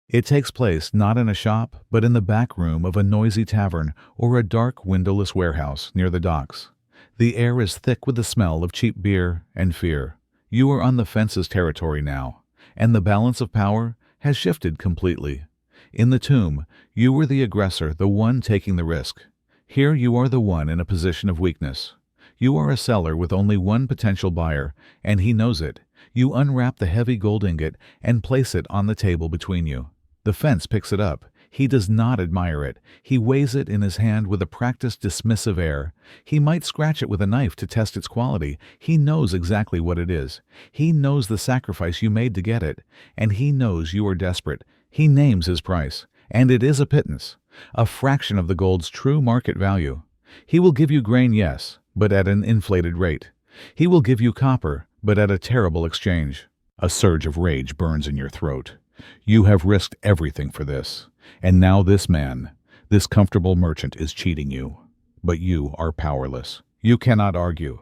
S1: It takes place not in a shop, but in the back room of a noisy tavern or a dark, windowless warehouse near the docks. The air is thick with the smell of cheap beer and fear. You are on the fence's territory now, and the balance of power has shifted completely. In the tomb, you were the aggressor, the one taking the risk. Here you are the one in a position of weakness. You are a seller with only one potential buyer, and he knows it. You unwrap the heavy gold ingot and place it on the table between you. The fence picks it up. He does not admire it. He weighs it in his hand with a practiced, dismissive air. He might scratch it with a knife to test its quality. He knows exactly what it is. He knows the sacrifice you made to get it, and he knows you are desperate. He names his price, and it is a pittance, a fraction of the gold's true market value. He will give you grain, yes, but at an inflated rate. He will give you copper, but at a terrible exchange. A surge of rage burns in your throat. You have risked everything for this, and now this man, this comfortable merchant, is cheating you. But you are powerless. You cannot argue.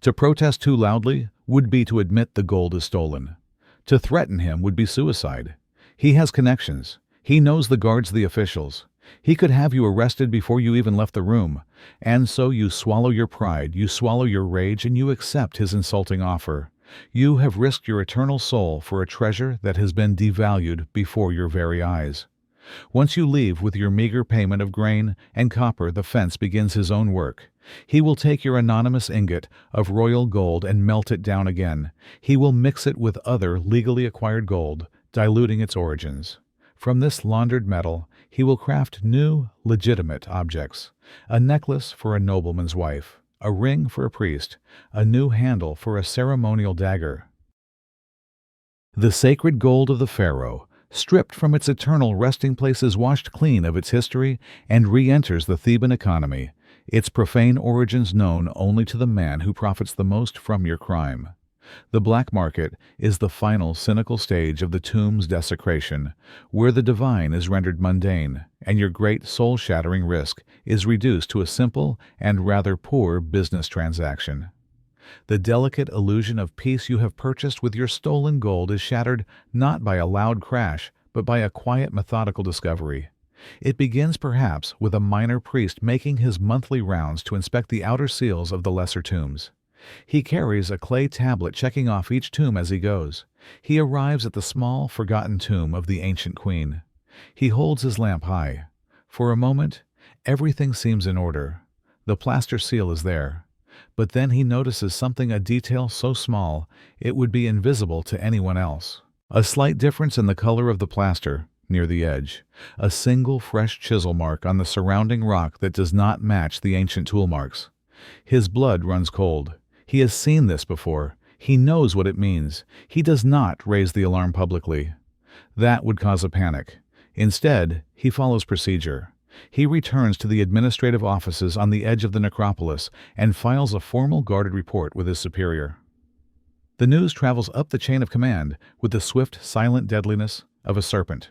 S1: To protest too loudly would be to admit the gold is stolen. To threaten him would be suicide. He has connections. He knows the guards, the officials. He could have you arrested before you even left the room. And so you swallow your pride, you swallow your rage, and you accept his insulting offer. You have risked your eternal soul for a treasure that has been devalued before your very eyes. Once you leave with your meager payment of grain and copper, the fence begins his own work. He will take your anonymous ingot of royal gold and melt it down again. He will mix it with other legally acquired gold, diluting its origins. From this laundered metal, he will craft new, legitimate objects. A necklace for a nobleman's wife, a ring for a priest, a new handle for a ceremonial dagger. The sacred gold of the pharaoh, stripped from its eternal resting place, is washed clean of its history and re-enters the Theban economy, its profane origins known only to the man who profits the most from your crime. The black market is the final cynical stage of the tomb's desecration, where the divine is rendered mundane, and your great soul-shattering risk is reduced to a simple and rather poor business transaction. The delicate illusion of peace you have purchased with your stolen gold is shattered not by a loud crash, but by a quiet, methodical discovery. It begins perhaps with a minor priest making his monthly rounds to inspect the outer seals of the lesser tombs. He carries a clay tablet, checking off each tomb as he goes. He arrives at the small, forgotten tomb of the ancient queen. He holds his lamp high. For a moment, everything seems in order. The plaster seal is there. But then he notices something, a detail so small it would be invisible to anyone else. A slight difference in the color of the plaster near the edge. A single fresh chisel mark on the surrounding rock that does not match the ancient tool marks. His blood runs cold. He has seen this before. He knows what it means. He does not raise the alarm publicly. That would cause a panic. Instead, he follows procedure. He returns to the administrative offices on the edge of the necropolis and files a formal guarded report with his superior. The news travels up the chain of command with the swift, silent deadliness of a serpent.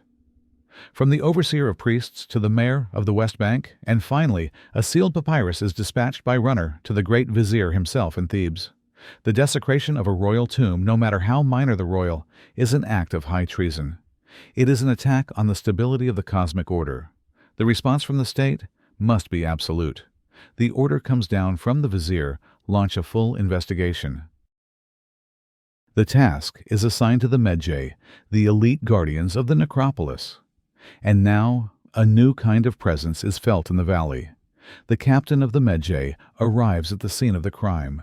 S1: From the overseer of priests to the mayor of the West Bank, and finally, a sealed papyrus is dispatched by runner to the great vizier himself in Thebes. The desecration of a royal tomb, no matter how minor the royal, is an act of high treason. It is an attack on the stability of the cosmic order. The response from the state must be absolute. The order comes down from the vizier, launch a full investigation. The task is assigned to the Medjay, the elite guardians of the necropolis. And now, a new kind of presence is felt in the valley. The captain of the Medjay arrives at the scene of the crime.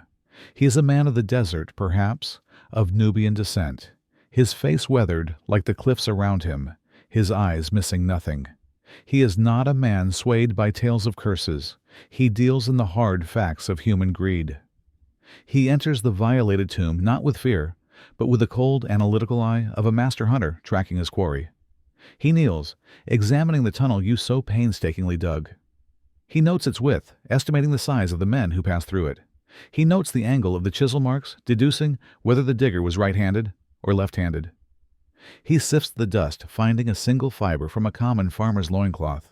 S1: He is a man of the desert, perhaps, of Nubian descent, his face weathered like the cliffs around him, his eyes missing nothing. He is not a man swayed by tales of curses. He deals in the hard facts of human greed. He enters the violated tomb not with fear, but with the cold, analytical eye of a master hunter tracking his quarry. He kneels, examining the tunnel you so painstakingly dug. He notes its width, estimating the size of the men who passed through it. He notes the angle of the chisel marks, deducing whether the digger was right-handed or left-handed. He sifts the dust, finding a single fiber from a common farmer's loincloth.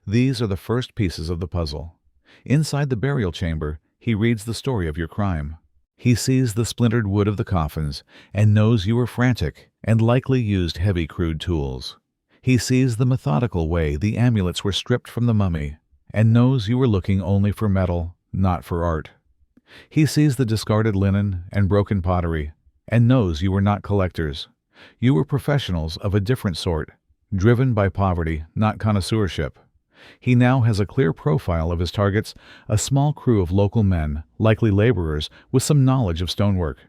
S1: These are the first pieces of the puzzle. Inside the burial chamber, he reads the story of your crime. He sees the splintered wood of the coffins and knows you were frantic and likely used heavy, crude tools. He sees the methodical way the amulets were stripped from the mummy and knows you were looking only for metal, not for art. He sees the discarded linen and broken pottery and knows you were not collectors. You were professionals of a different sort, driven by poverty, not connoisseurship. He now has a clear profile of his targets, a small crew of local men, likely laborers, with some knowledge of stonework.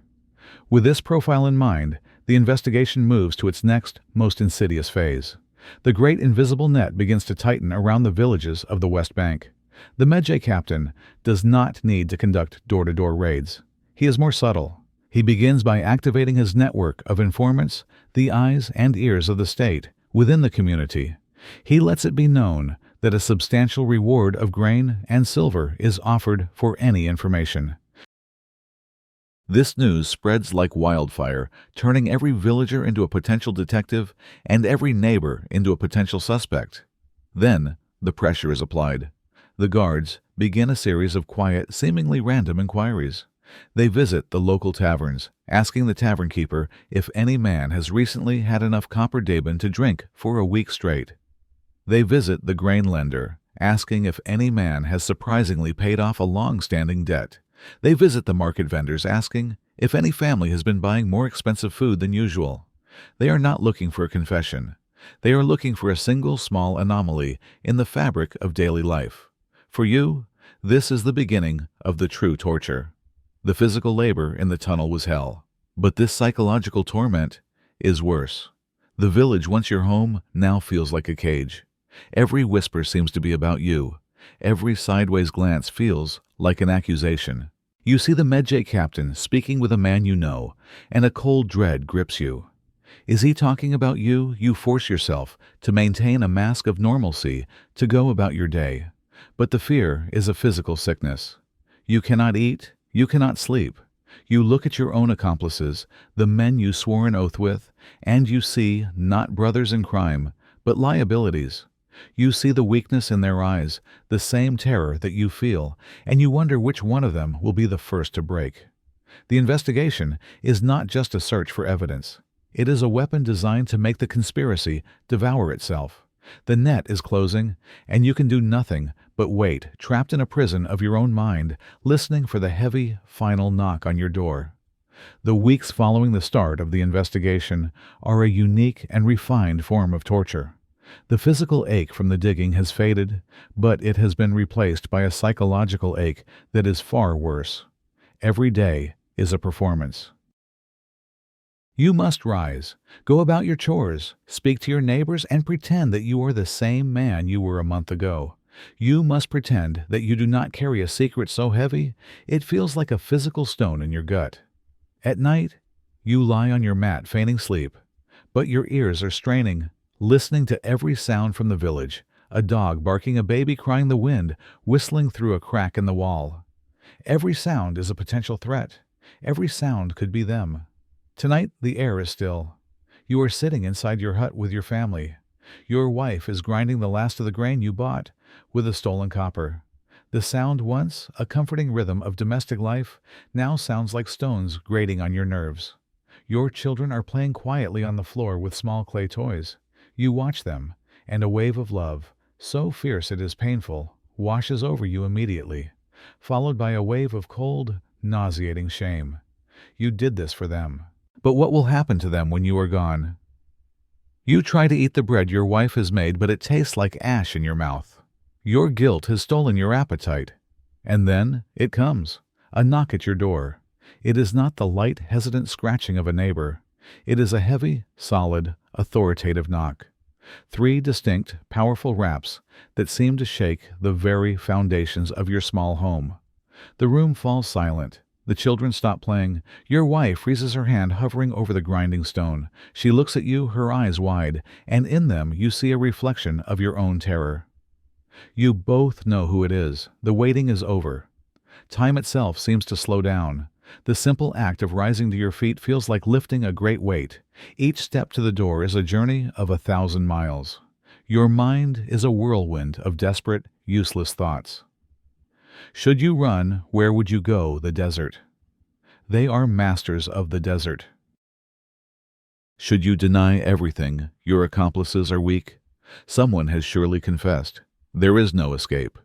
S1: With this profile in mind, the investigation moves to its next, most insidious phase. The great invisible net begins to tighten around the villages of the West Bank. The Medjay captain does not need to conduct door-to-door raids. He is more subtle. He begins by activating his network of informants, the eyes and ears of the state, within the community. He lets it be known that a substantial reward of grain and silver is offered for any information. This news spreads like wildfire, turning every villager into a potential detective and every neighbor into a potential suspect. Then, the pressure is applied. The guards begin a series of quiet, seemingly random inquiries. They visit the local taverns, asking the tavern keeper if any man has recently had enough copper daben to drink for a week straight. They visit the grain lender, asking if any man has surprisingly paid off a long-standing debt. They visit the market vendors, asking if any family has been buying more expensive food than usual. They are not looking for a confession. They are looking for a single small anomaly in the fabric of daily life. For you, this is the beginning of the true torture. The physical labor in the tunnel was hell, but this psychological torment is worse. The village once your home now feels like a cage. Every whisper seems to be about you. Every sideways glance feels like an accusation. You see the Medjay captain speaking with a man you know, and a cold dread grips you. Is he talking about you? You force yourself to maintain a mask of normalcy to go about your day. But the fear is a physical sickness. You cannot eat, you cannot sleep. You look at your own accomplices, the men you swore an oath with, and you see not brothers in crime, but liabilities. You see the weakness in their eyes, the same terror that you feel, and you wonder which one of them will be the first to break. The investigation is not just a search for evidence. It is a weapon designed to make the conspiracy devour itself. The net is closing, and you can do nothing but wait, trapped in a prison of your own mind, listening for the heavy, final knock on your door. The weeks following the start of the investigation are a unique and refined form of torture. The physical ache from the digging has faded, but it has been replaced by a psychological ache that is far worse. Every day is a performance. You must rise, go about your chores, speak to your neighbors, and pretend that you are the same man you were a month ago. You must pretend that you do not carry a secret so heavy it feels like a physical stone in your gut. At night, you lie on your mat feigning sleep, but your ears are straining, listening to every sound from the village, a dog barking, a baby crying, the wind whistling through a crack in the wall. Every sound is a potential threat. Every sound could be them. Tonight the air is still. You are sitting inside your hut with your family. Your wife is grinding the last of the grain you bought with a stolen copper. The sound, once a comforting rhythm of domestic life, now sounds like stones grating on your nerves. Your children are playing quietly on the floor with small clay toys. You watch them, and a wave of love, so fierce it is painful, washes over you immediately, followed by a wave of cold, nauseating shame. You did this for them. But what will happen to them when you are gone? You try to eat the bread your wife has made, but it tastes like ash in your mouth. Your guilt has stolen your appetite. And then it comes, a knock at your door. It is not the light, hesitant scratching of a neighbor. It is a heavy, solid, authoritative knock. 3 distinct, powerful raps that seem to shake the very foundations of your small home. The room falls silent. The children stop playing. Your wife raises her hand, hovering over the grinding stone. She looks at you, her eyes wide, and in them you see a reflection of your own terror. You both know who it is. The waiting is over. Time itself seems to slow down. The simple act of rising to your feet feels like lifting a great weight. Each step to the door is a journey of 1,000 miles. Your mind is a whirlwind of desperate, useless thoughts. Should you run, where would you go? The desert. They are masters of the desert. Should you deny everything? Your accomplices are weak. Someone has surely confessed. There is no escape.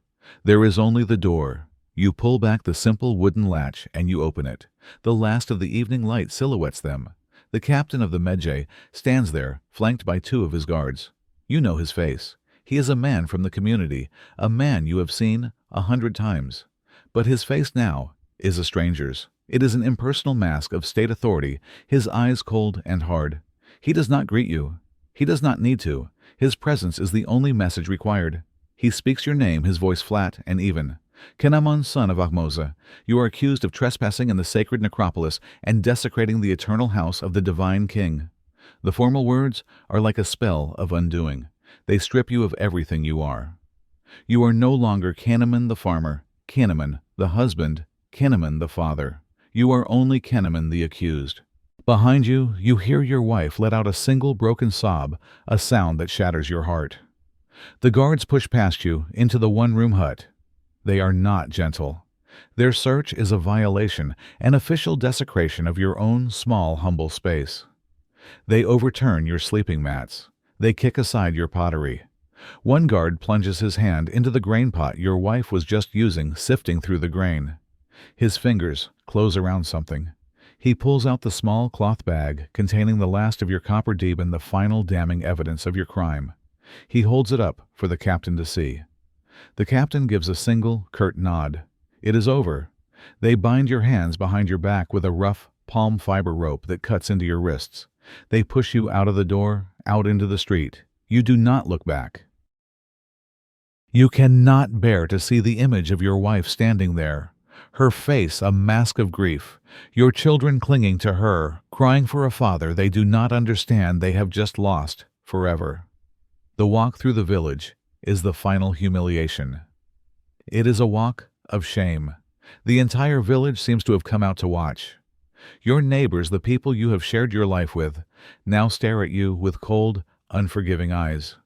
S1: There is only the door. You pull back the simple wooden latch and you open it. The last of the evening light silhouettes them. The captain of the Medjay stands there, flanked by 2 of his guards. You know his face. He is a man from the community, a man you have seen 100 times. But his face now is a stranger's. It is an impersonal mask of state authority, his eyes cold and hard. He does not greet you. He does not need to. His presence is the only message required. He speaks your name, his voice flat and even. Kenamon, son of Ahmoza, you are accused of trespassing in the sacred necropolis and desecrating the eternal house of the divine king. The formal words are like a spell of undoing. They strip you of everything you are. You are no longer Kenamon the farmer, Kenamon the husband, Kenamon the father. You are only Kenamon the accused. Behind you, you hear your wife let out a single broken sob, a sound that shatters your heart. The guards push past you into the one-room hut. They are not gentle. Their search is a violation, an official desecration of your own small, humble space. They overturn your sleeping mats. They kick aside your pottery. One guard plunges his hand into the grain pot your wife was just using, sifting through the grain. His fingers close around something. He pulls out the small cloth bag containing the last of your copper demon, the final damning evidence of your crime. He holds it up for the captain to see. The captain gives a single, curt nod. It is over. They bind your hands behind your back with a rough, palm fiber rope that cuts into your wrists. They push you out of the door, out into the street. You do not look back. You cannot bear to see the image of your wife standing there, her face a mask of grief, your children clinging to her, crying for a father they do not understand they have just lost forever. The walk through the village is the final humiliation. It is a walk of shame. The entire village seems to have come out to watch. Your neighbors, the people you have shared your life with, now stare at you with cold, unforgiving eyes.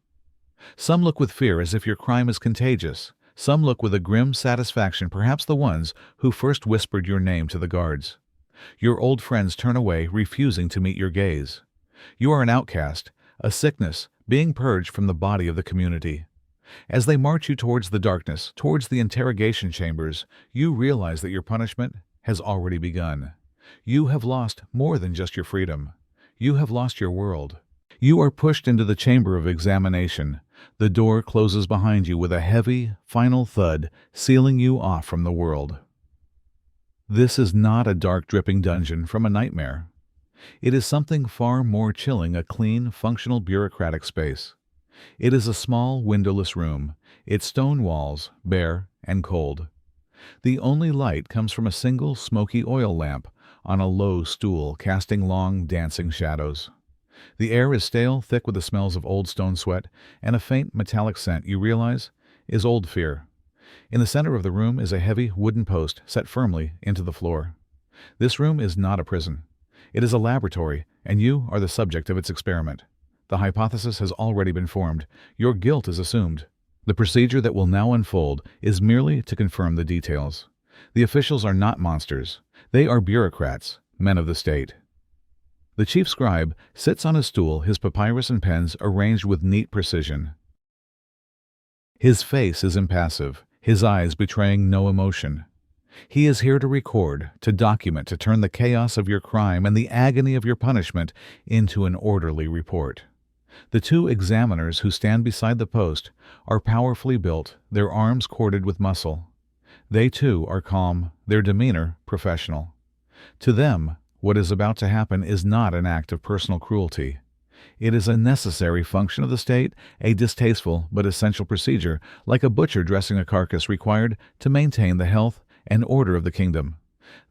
S1: Some look with fear as if your crime is contagious. Some look with a grim satisfaction, perhaps the ones who first whispered your name to the guards. Your old friends turn away, refusing to meet your gaze. You are an outcast, a sickness, being purged from the body of the community. As they march you towards the darkness, towards the interrogation chambers, you realize that your punishment has already begun. You have lost more than just your freedom. You have lost your world. You are pushed into the chamber of examination. The door closes behind you with a heavy, final thud, sealing you off from the world. This is not a dark, dripping dungeon from a nightmare. It is something far more chilling, a clean, functional bureaucratic space. It is a small, windowless room, its stone walls bare and cold. The only light comes from a single smoky oil lamp on a low stool, casting long, dancing shadows. The air is stale, thick with the smells of old stone sweat, and a faint metallic scent you realize is old fear. In the center of the room is a heavy wooden post set firmly into the floor. This room is not a prison. It is a laboratory, and you are the subject of its experiment. The hypothesis has already been formed. Your guilt is assumed. The procedure that will now unfold is merely to confirm the details. The officials are not monsters. They are bureaucrats, men of the state. The chief scribe sits on a stool, his papyrus and pens arranged with neat precision. His face is impassive, his eyes betraying no emotion. He is here to record, to document, to turn the chaos of your crime and the agony of your punishment into an orderly report. The 2 examiners who stand beside the post are powerfully built, their arms corded with muscle. They too are calm, their demeanor professional. To them, what is about to happen is not an act of personal cruelty. It is a necessary function of the state, a distasteful but essential procedure, like a butcher dressing a carcass required to maintain the health and order of the kingdom.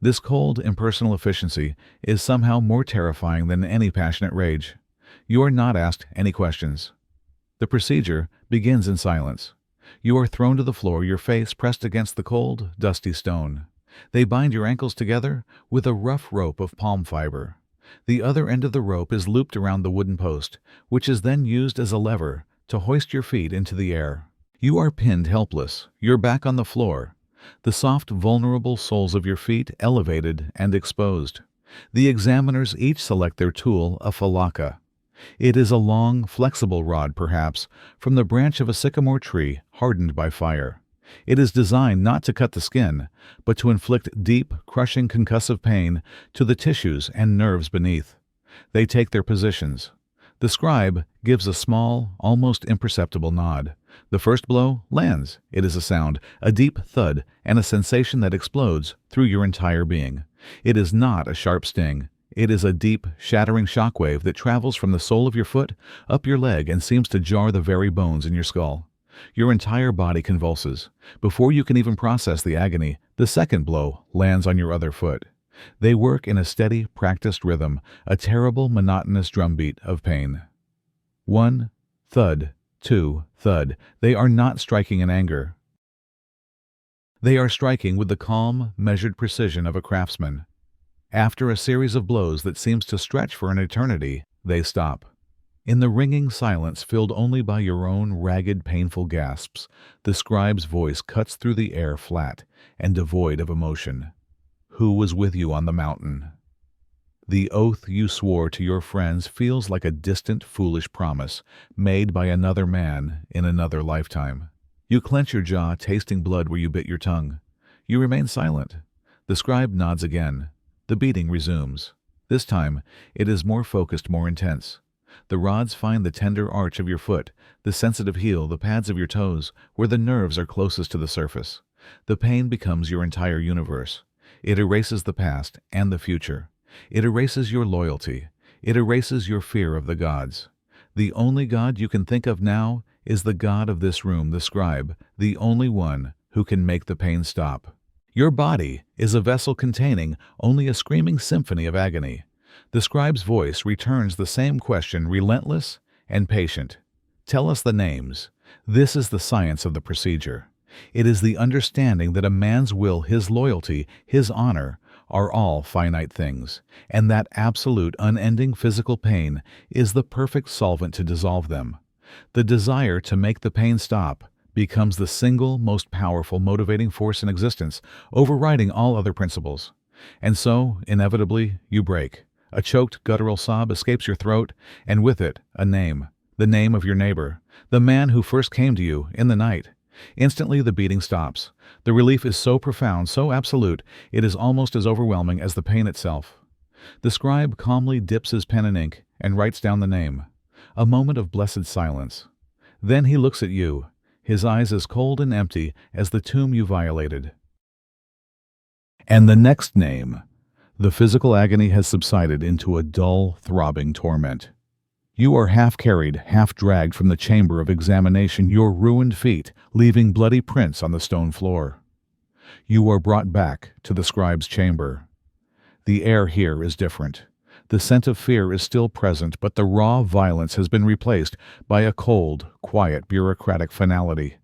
S1: This cold, impersonal efficiency is somehow more terrifying than any passionate rage. You are not asked any questions. The procedure begins in silence. You are thrown to the floor, your face pressed against the cold, dusty stone. They bind your ankles together with a rough rope of palm fiber. The other end of the rope is looped around the wooden post, which is then used as a lever to hoist your feet into the air. You are pinned helpless, your back on the floor, the soft, vulnerable soles of your feet elevated and exposed. The examiners each select their tool, a falaka. It is a long, flexible rod, perhaps, from the branch of a sycamore tree hardened by fire. It is designed not to cut the skin, but to inflict deep, crushing concussive pain to the tissues and nerves beneath. They take their positions. The scribe gives a small, almost imperceptible nod. The first blow lands. It is a sound, a deep thud, and a sensation that explodes through your entire being. It is not a sharp sting. It is a deep, shattering shockwave that travels from the sole of your foot up your leg and seems to jar the very bones in your skull. Your entire body convulses. Before you can even process the agony, the second blow lands on your other foot. They work in a steady, practiced rhythm, a terrible, monotonous drumbeat of pain. 1, thud. 2, thud. They are not striking in anger. They are striking with the calm, measured precision of a craftsman. After a series of blows that seems to stretch for an eternity, they stop. In the ringing silence filled only by your own ragged, painful gasps, the scribe's voice cuts through the air flat and devoid of emotion. Who was with you on the mountain? The oath you swore to your friends feels like a distant, foolish promise made by another man in another lifetime. You clench your jaw, tasting blood where you bit your tongue. You remain silent. The scribe nods again. The beating resumes. This time, it is more focused, more intense. The rods find the tender arch of your foot, the sensitive heel, the pads of your toes, where the nerves are closest to the surface. The pain becomes your entire universe. It erases the past and the future. It erases your loyalty. It erases your fear of the gods. The only God you can think of now is the God of this room, the scribe, the only one who can make the pain stop. Your body is a vessel containing only a screaming symphony of agony. The scribe's voice returns the same question, relentless and patient. Tell us the names. This is the science of the procedure. It is the understanding that a man's will, his loyalty, his honor, are all finite things, and that absolute, unending physical pain is the perfect solvent to dissolve them. The desire to make the pain stop becomes the single most powerful motivating force in existence, overriding all other principles. And so, inevitably, you break. A choked, guttural sob escapes your throat, and with it, a name. The name of your neighbor, the man who first came to you in the night. Instantly the beating stops. The relief is so profound, so absolute, it is almost as overwhelming as the pain itself. The scribe calmly dips his pen in ink and writes down the name. A moment of blessed silence. Then he looks at you, his eyes as cold and empty as the tomb you violated. And the next name. The physical agony has subsided into a dull, throbbing torment. You are half carried, half dragged from the chamber of examination, your ruined feet leaving bloody prints on the stone floor. You are brought back to the scribe's chamber. The air here is different. The scent of fear is still present, but the raw violence has been replaced by a cold, quiet, bureaucratic finality.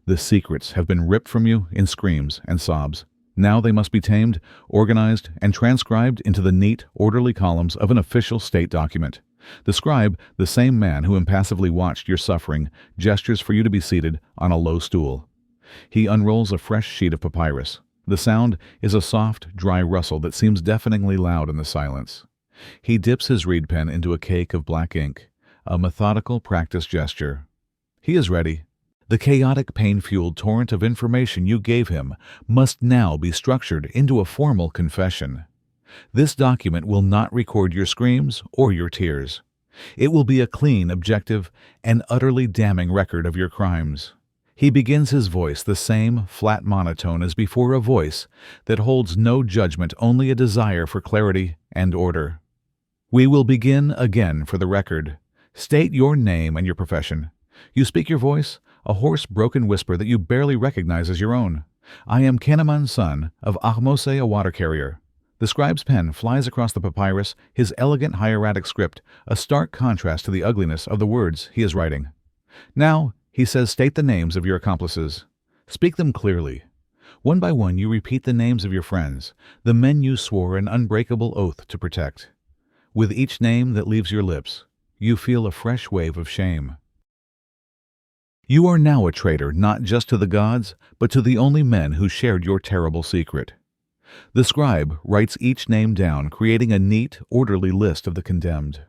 S1: The secrets have been ripped from you in screams and sobs. Now they must be tamed, organized, and transcribed into the neat, orderly columns of an official state document. The scribe, the same man who impassively watched your suffering, gestures for you to be seated on a low stool. He unrolls a fresh sheet of papyrus. The sound is a soft, dry rustle that seems deafeningly loud in the silence. He dips his reed pen into a cake of black ink, a methodical, practiced gesture. He is ready. The chaotic, pain-fueled torrent of information you gave him must now be structured into a formal confession. This document will not record your screams or your tears. It will be a clean, objective, and utterly damning record of your crimes. He begins his voice the same flat monotone as before, a voice that holds no judgment, only a desire for clarity and order. We will begin again for the record. State your name and your profession. You speak your voice, a hoarse, broken whisper that you barely recognize as your own. I am Kenaman, son of Ahmose, a water carrier. The scribe's pen flies across the papyrus, his elegant hieratic script, a stark contrast to the ugliness of the words he is writing. Now, he says, state the names of your accomplices. Speak them clearly. One by one you repeat the names of your friends, the men you swore an unbreakable oath to protect. With each name that leaves your lips, you feel a fresh wave of shame. You are now a traitor not just to the gods, but to the only men who shared your terrible secret. The scribe writes each name down, creating a neat, orderly list of the condemned.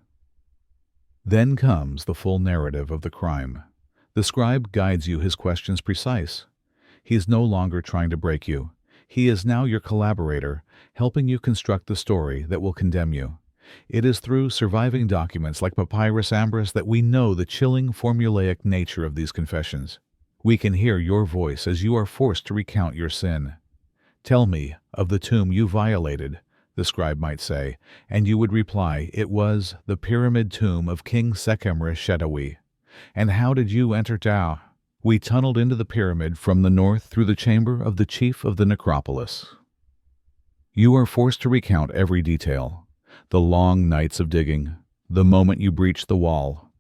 S1: Then comes the full narrative of the crime. The scribe guides you, his questions precise. He is no longer trying to break you. He is now your collaborator, helping you construct the story that will condemn you. It is through surviving documents like Papyrus Ambras that we know the chilling, formulaic nature of these confessions. We can hear your voice as you are forced to recount your sin. Tell me of the tomb you violated, the scribe might say, and you would reply, it was the pyramid tomb of King Sekemre Shetawi. And how did you enter Tao? We tunneled into the pyramid from the north through the chamber of the chief of the necropolis. You are forced to recount every detail. The long nights of digging, the moment you breached the wall,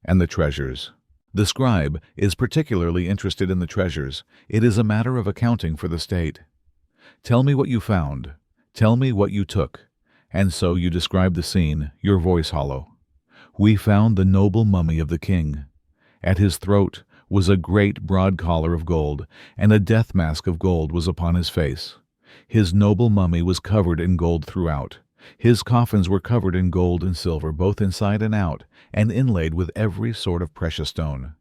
S1: and the treasures. The scribe is particularly interested in the treasures. It is a matter of accounting for the state. Tell me what you found. Tell me what you took. And so you describe the scene, your voice hollow. We found the noble mummy of the king. At his throat was a great broad collar of gold, and a death mask of gold was upon his face. His noble mummy was covered in gold throughout. His coffins were covered in gold and silver, both inside and out, and inlaid with every sort of precious stone.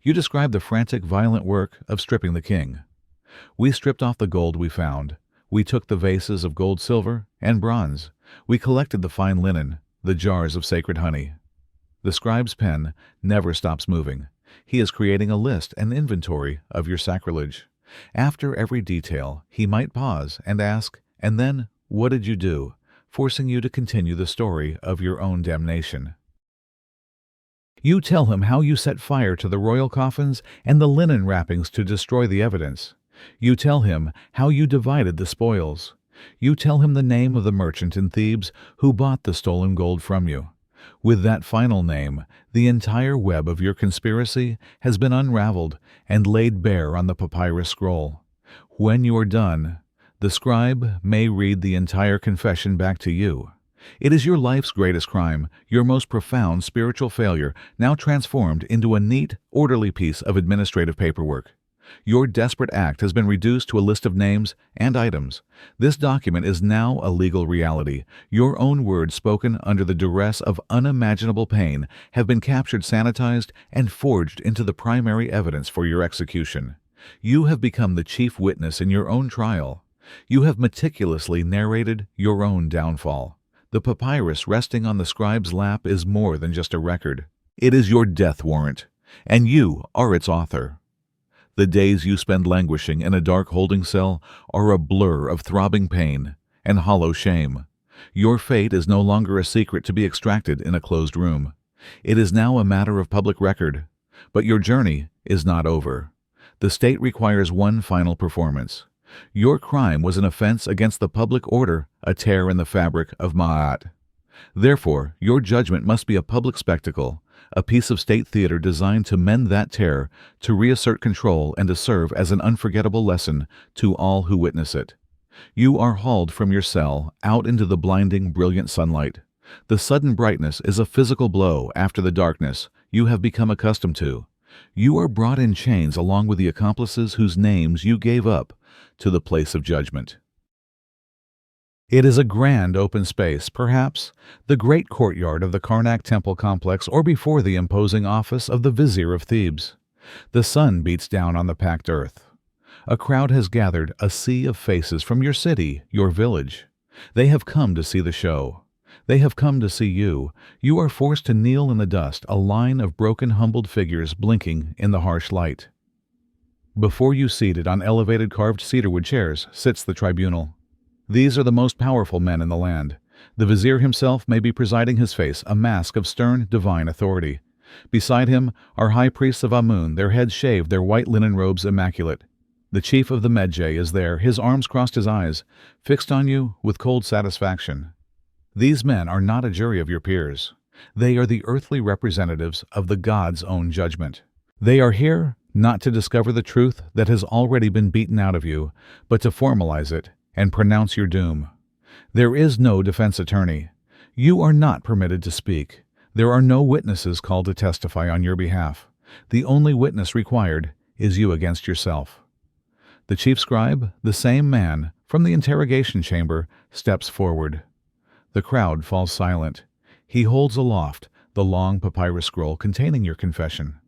S1: You describe the frantic, violent work of stripping the king. We stripped off the gold we found. We took the vases of gold, silver, and bronze. We collected the fine linen, the jars of sacred honey. The scribe's pen never stops moving. He is creating a list, an inventory of your sacrilege. After every detail, he might pause and ask, and then, what did you do? Forcing you to continue the story of your own damnation. You tell him how you set fire to the royal coffins and the linen wrappings to destroy the evidence. You tell him how you divided the spoils. You tell him the name of the merchant in Thebes who bought the stolen gold from you. With that final name, the entire web of your conspiracy has been unraveled and laid bare on the papyrus scroll. When you are done, the scribe may read the entire confession back to you. It is your life's greatest crime, your most profound spiritual failure, now transformed into a neat, orderly piece of administrative paperwork. Your desperate act has been reduced to a list of names and items. This document is now a legal reality. Your own words spoken under the duress of unimaginable pain have been captured, sanitized, and forged into the primary evidence for your execution. You have become the chief witness in your own trial. You have meticulously narrated your own downfall. The papyrus resting on the scribe's lap is more than just a record. It is your death warrant, and you are its author. The days you spend languishing in a dark holding cell are a blur of throbbing pain and hollow shame. Your fate is no longer a secret to be extracted in a closed room. It is now a matter of public record. But your journey is not over. The state requires one final performance. Your crime was an offense against the public order, a tear in the fabric of Ma'at. Therefore, your judgment must be a public spectacle, a piece of state theater designed to mend that tear, to reassert control, and to serve as an unforgettable lesson to all who witness it. You are hauled from your cell out into the blinding, brilliant sunlight. The sudden brightness is a physical blow after the darkness you have become accustomed to. You are brought in chains along with the accomplices whose names you gave up to the place of judgment. It is a grand open space, perhaps the great courtyard of the Karnak temple complex or before the imposing office of the vizier of Thebes. The sun beats down on the packed earth. A crowd has gathered, a sea of faces from your city, your village. They have come to see the show. They have come to see you. You are forced to kneel in the dust, a line of broken, humbled figures blinking in the harsh light. Before you, seated on elevated carved cedarwood chairs, sits the tribunal. These are the most powerful men in the land. The vizier himself may be presiding, his face a mask of stern, divine authority. Beside him are high priests of Amun, their heads shaved, their white linen robes immaculate. The chief of the Medjay is there, his arms crossed, his eyes fixed on you with cold satisfaction. These men are not a jury of your peers. They are the earthly representatives of the God's own judgment. They are here not to discover the truth that has already been beaten out of you, but to formalize it and pronounce your doom. There is no defense attorney. You are not permitted to speak. There are no witnesses called to testify on your behalf. The only witness required is you against yourself. The chief scribe, the same man from the interrogation chamber, steps forward. The crowd falls silent. He holds aloft the long papyrus scroll containing your confession.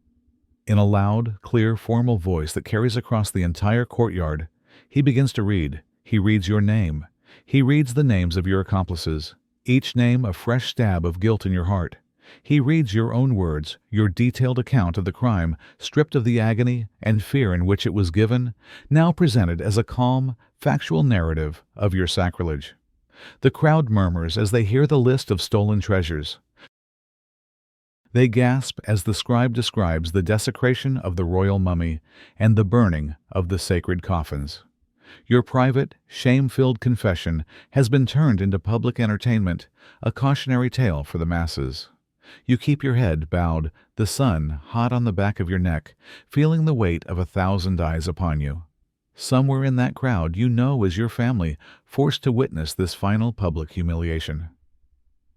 S1: In a loud, clear, formal voice that carries across the entire courtyard, he begins to read. He reads your name. He reads the names of your accomplices, each name a fresh stab of guilt in your heart. He reads your own words, your detailed account of the crime, stripped of the agony and fear in which it was given, now presented as a calm, factual narrative of your sacrilege. The crowd murmurs as they hear the list of stolen treasures. They gasp as the scribe describes the desecration of the royal mummy and the burning of the sacred coffins. Your private, shame-filled confession has been turned into public entertainment, a cautionary tale for the masses. You keep your head bowed, the sun hot on the back of your neck, feeling the weight of 1,000 eyes upon you. Somewhere in that crowd you know is your family, forced to witness this final public humiliation.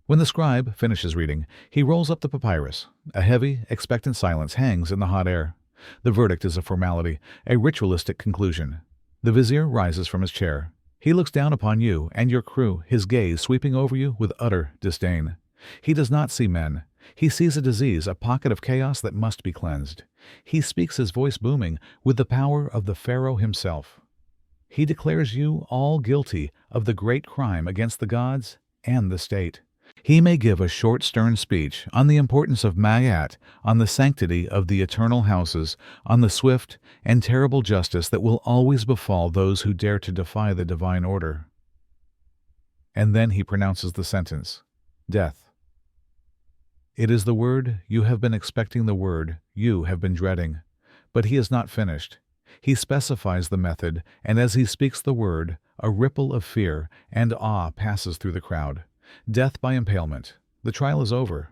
S1: When the scribe finishes reading, he rolls up the papyrus. A heavy, expectant silence hangs in the hot air. The verdict is a formality, a ritualistic conclusion. The vizier rises from his chair. He looks down upon you and your crew, his gaze sweeping over you with utter disdain. He does not see men. He sees a disease, a pocket of chaos that must be cleansed. He speaks, his voice booming, with the power of the pharaoh himself. He declares you all guilty of the great crime against the gods and the state. He may give a short, stern speech on the importance of Ma'at, on the sanctity of the eternal houses, on the swift and terrible justice that will always befall those who dare to defy the divine order. And then he pronounces the sentence, death. It is the word you have been expecting, the word you have been dreading. But he is not finished. He specifies the method, and as he speaks the word, a ripple of fear and awe passes through the crowd. Death by impalement. The trial is over.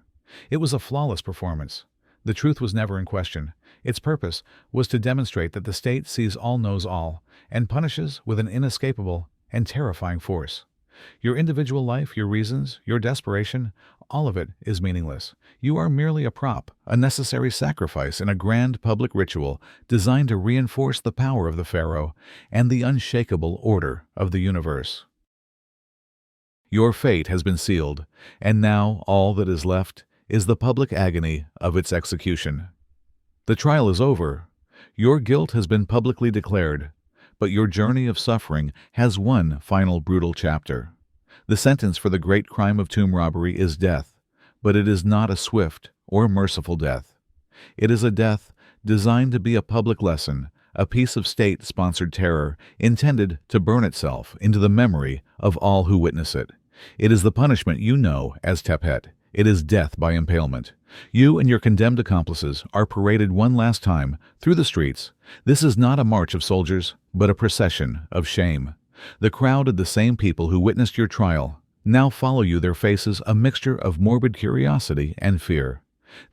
S1: It was a flawless performance. The truth was never in question. Its purpose was to demonstrate that the state sees all, knows all, and punishes with an inescapable and terrifying force. Your individual life, your reasons, your desperation, all of it is meaningless. You are merely a prop, a necessary sacrifice in a grand public ritual designed to reinforce the power of the pharaoh and the unshakable order of the universe. Your fate has been sealed, and now all that is left is the public agony of its execution. The trial is over. Your guilt has been publicly declared, but your journey of suffering has one final brutal chapter. The sentence for the great crime of tomb robbery is death, but it is not a swift or merciful death. It is a death designed to be a public lesson, a piece of state-sponsored terror intended to burn itself into the memory of all who witness it. It is the punishment you know as tepet. It is death by impalement. You and your condemned accomplices are paraded one last time through the streets. This is not a march of soldiers, but a procession of shame. The crowd of the same people who witnessed your trial now follow you, their faces a mixture of morbid curiosity and fear.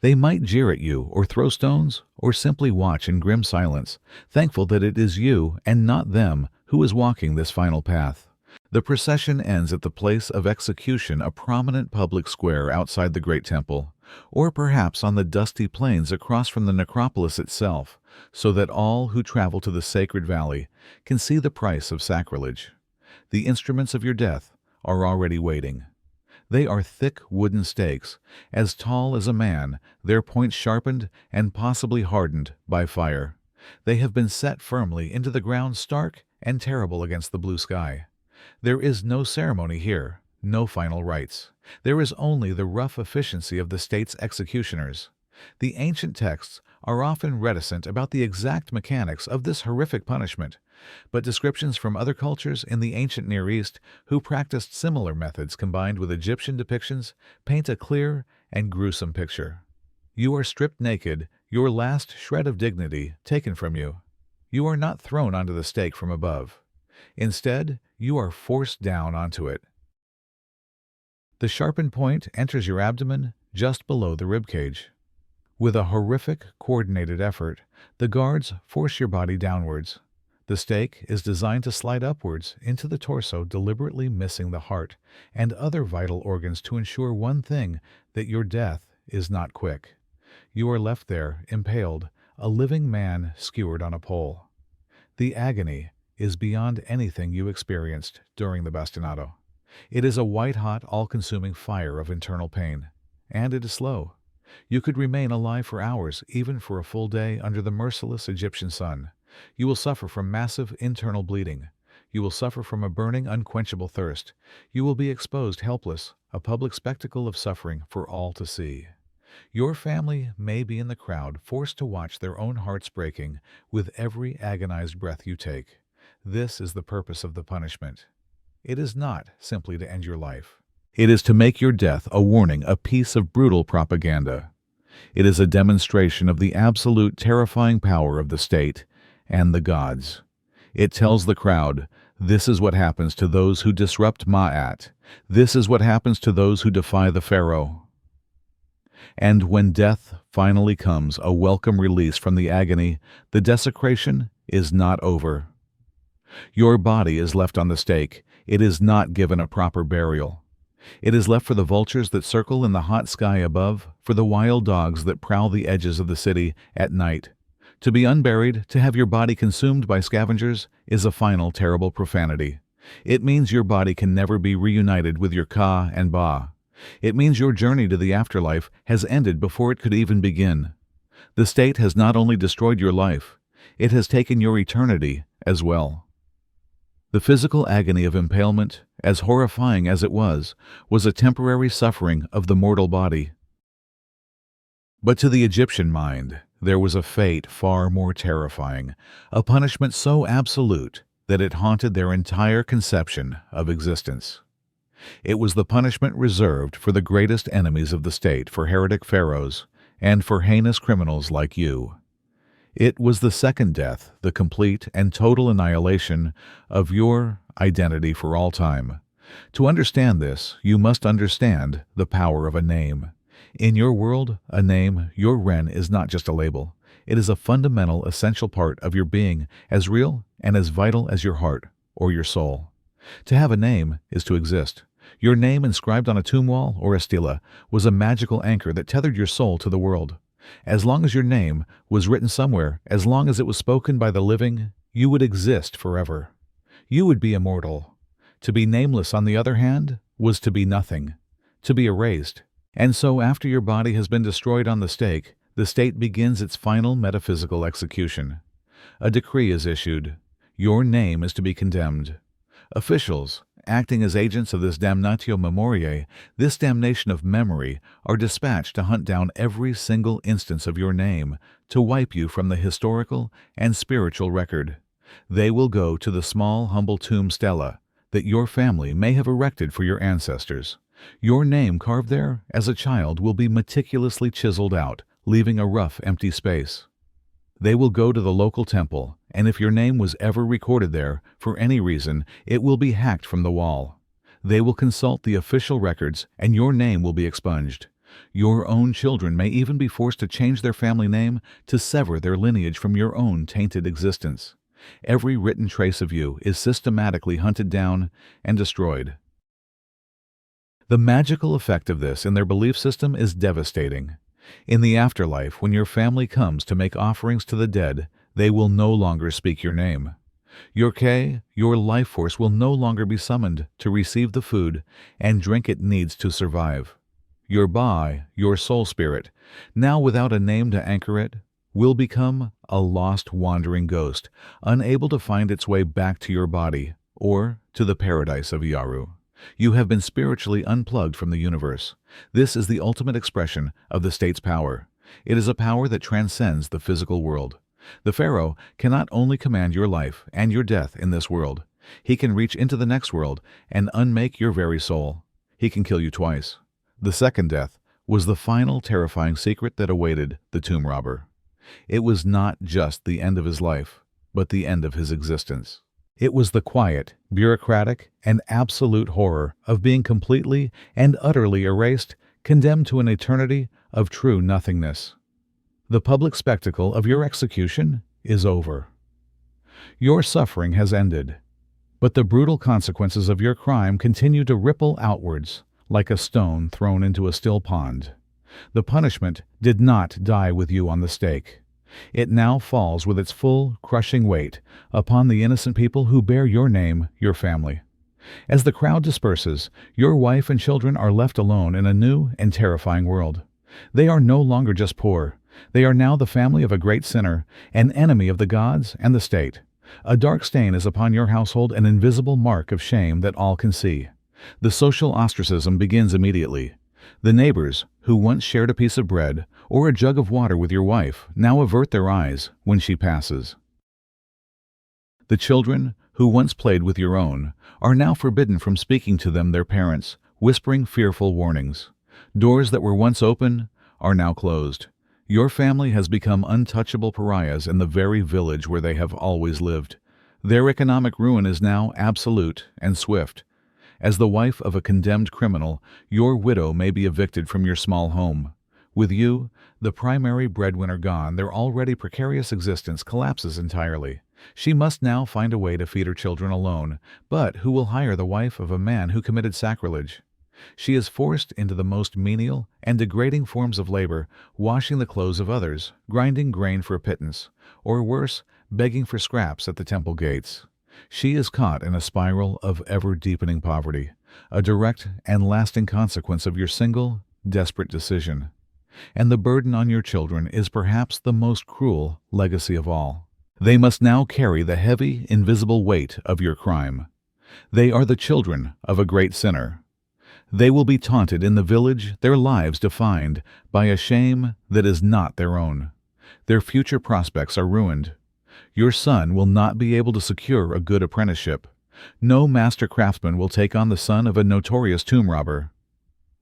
S1: They might jeer at you or throw stones or simply watch in grim silence, thankful that it is you and not them who is walking this final path. The procession ends at the place of execution, a prominent public square outside the great temple, or perhaps on the dusty plains across from the necropolis itself, so that all who travel to the sacred valley can see the price of sacrilege. The instruments of your death are already waiting. They are thick wooden stakes, as tall as a man, their points sharpened and possibly hardened by fire. They have been set firmly into the ground, stark and terrible against the blue sky. There is no ceremony here, no final rites. There is only the rough efficiency of the state's executioners. The ancient texts are often reticent about the exact mechanics of this horrific punishment, but descriptions from other cultures in the ancient Near East who practiced similar methods combined with Egyptian depictions paint a clear and gruesome picture. You are stripped naked, your last shred of dignity taken from you. You are not thrown onto the stake from above. Instead, you are forced down onto it. The sharpened point enters your abdomen just below the rib cage. With a horrific, coordinated effort, the guards force your body downwards. The stake is designed to slide upwards into the torso, deliberately missing the heart and other vital organs to ensure one thing, that your death is not quick. You are left there, impaled, a living man skewered on a pole. The agony is beyond anything you experienced during the bastinado. It is a white-hot, all-consuming fire of internal pain, and it is slow. You could remain alive for hours, even for a full day, under the merciless Egyptian sun. You will suffer from massive internal bleeding. You will suffer from a burning, unquenchable thirst. You will be exposed helpless, a public spectacle of suffering for all to see. Your family may be in the crowd, forced to watch their own hearts breaking with every agonized breath you take. This is the purpose of the punishment. It is not simply to end your life. It is to make your death a warning, a piece of brutal propaganda. It is a demonstration of the absolute terrifying power of the state and the gods. It tells the crowd, this is what happens to those who disrupt Ma'at. This is what happens to those who defy the pharaoh. And when death finally comes, a welcome release from the agony, the desecration is not over. Your body is left on the stake. It is not given a proper burial. It is left for the vultures that circle in the hot sky above, for the wild dogs that prowl the edges of the city at night. To be unburied, to have your body consumed by scavengers, is a final terrible profanity. It means your body can never be reunited with your Ka and Ba. It means your journey to the afterlife has ended before it could even begin. The state has not only destroyed your life, it has taken your eternity as well. The physical agony of impalement, as horrifying as it was a temporary suffering of the mortal body. But to the Egyptian mind, there was a fate far more terrifying, a punishment so absolute that it haunted their entire conception of existence. It was the punishment reserved for the greatest enemies of the state, for heretic pharaohs, and for heinous criminals like you. It was the second death, the complete and total annihilation of your identity for all time. To understand this, you must understand the power of a name. In your world, a name, your Ren, is not just a label. It is a fundamental, essential part of your being, as real and as vital as your heart or your soul. To have a name is to exist. Your name inscribed on a tomb wall or a stela was a magical anchor that tethered your soul to the world. As long as your name was written somewhere, as long as it was spoken by the living, you would exist forever. You would be immortal. To be nameless, on the other hand, was to be nothing, to be erased. And so after your body has been destroyed on the stake, the state begins its final metaphysical execution. A decree is issued. Your name is to be condemned. Officials, acting as agents of this damnatio memoriae, this damnation of memory, are dispatched to hunt down every single instance of your name, to wipe you from the historical and spiritual record. They will go to the small, humble tomb stela that your family may have erected for your ancestors. Your name carved there as a child will be meticulously chiseled out, leaving a rough, empty space. They will go to the local temple, and if your name was ever recorded there, for any reason, it will be hacked from the wall. They will consult the official records, and your name will be expunged. Your own children may even be forced to change their family name to sever their lineage from your own tainted existence. Every written trace of you is systematically hunted down and destroyed. The magical effect of this in their belief system is devastating. In the afterlife, when your family comes to make offerings to the dead, they will no longer speak your name. Your K, your life force, will no longer be summoned to receive the food and drink it needs to survive. Your Ba, your soul spirit, now without a name to anchor it, will become a lost wandering ghost, unable to find its way back to your body or to the paradise of Yaru. You have been spiritually unplugged from the universe. This is the ultimate expression of the state's power. It is a power that transcends the physical world. The pharaoh cannot only command your life and your death in this world. He can reach into the next world and unmake your very soul. He can kill you twice. The second death was the final terrifying secret that awaited the tomb robber. It was not just the end of his life, but the end of his existence. It was the quiet, bureaucratic, and absolute horror of being completely and utterly erased, condemned to an eternity of true nothingness. The public spectacle of your execution is over. Your suffering has ended, but the brutal consequences of your crime continue to ripple outwards like a stone thrown into a still pond. The punishment did not die with you on the stake. It now falls with its full, crushing weight upon the innocent people who bear your name, your family. As the crowd disperses, your wife and children are left alone in a new and terrifying world. They are no longer just poor. They are now the family of a great sinner, an enemy of the gods and the state. A dark stain is upon your household, an invisible mark of shame that all can see. The social ostracism begins immediately. The neighbors, who once shared a piece of bread or a jug of water with your wife, now avert their eyes when she passes. The children, who once played with your own, are now forbidden from speaking to them their parents, whispering fearful warnings. Doors that were once open are now closed. Your family has become untouchable pariahs in the very village where they have always lived. Their economic ruin is now absolute and swift. As the wife of a condemned criminal, your widow may be evicted from your small home. With you, the primary breadwinner gone, their already precarious existence collapses entirely. She must now find a way to feed her children alone, but who will hire the wife of a man who committed sacrilege? She is forced into the most menial and degrading forms of labor, washing the clothes of others, grinding grain for a pittance, or worse, begging for scraps at the temple gates. She is caught in a spiral of ever-deepening poverty, a direct and lasting consequence of your single, desperate decision. And the burden on your children is perhaps the most cruel legacy of all. They must now carry the heavy, invisible weight of your crime. They are the children of a great sinner. They will be taunted in the village, their lives defined by a shame that is not their own. Their future prospects are ruined. Your son will not be able to secure a good apprenticeship. No master craftsman will take on the son of a notorious tomb robber.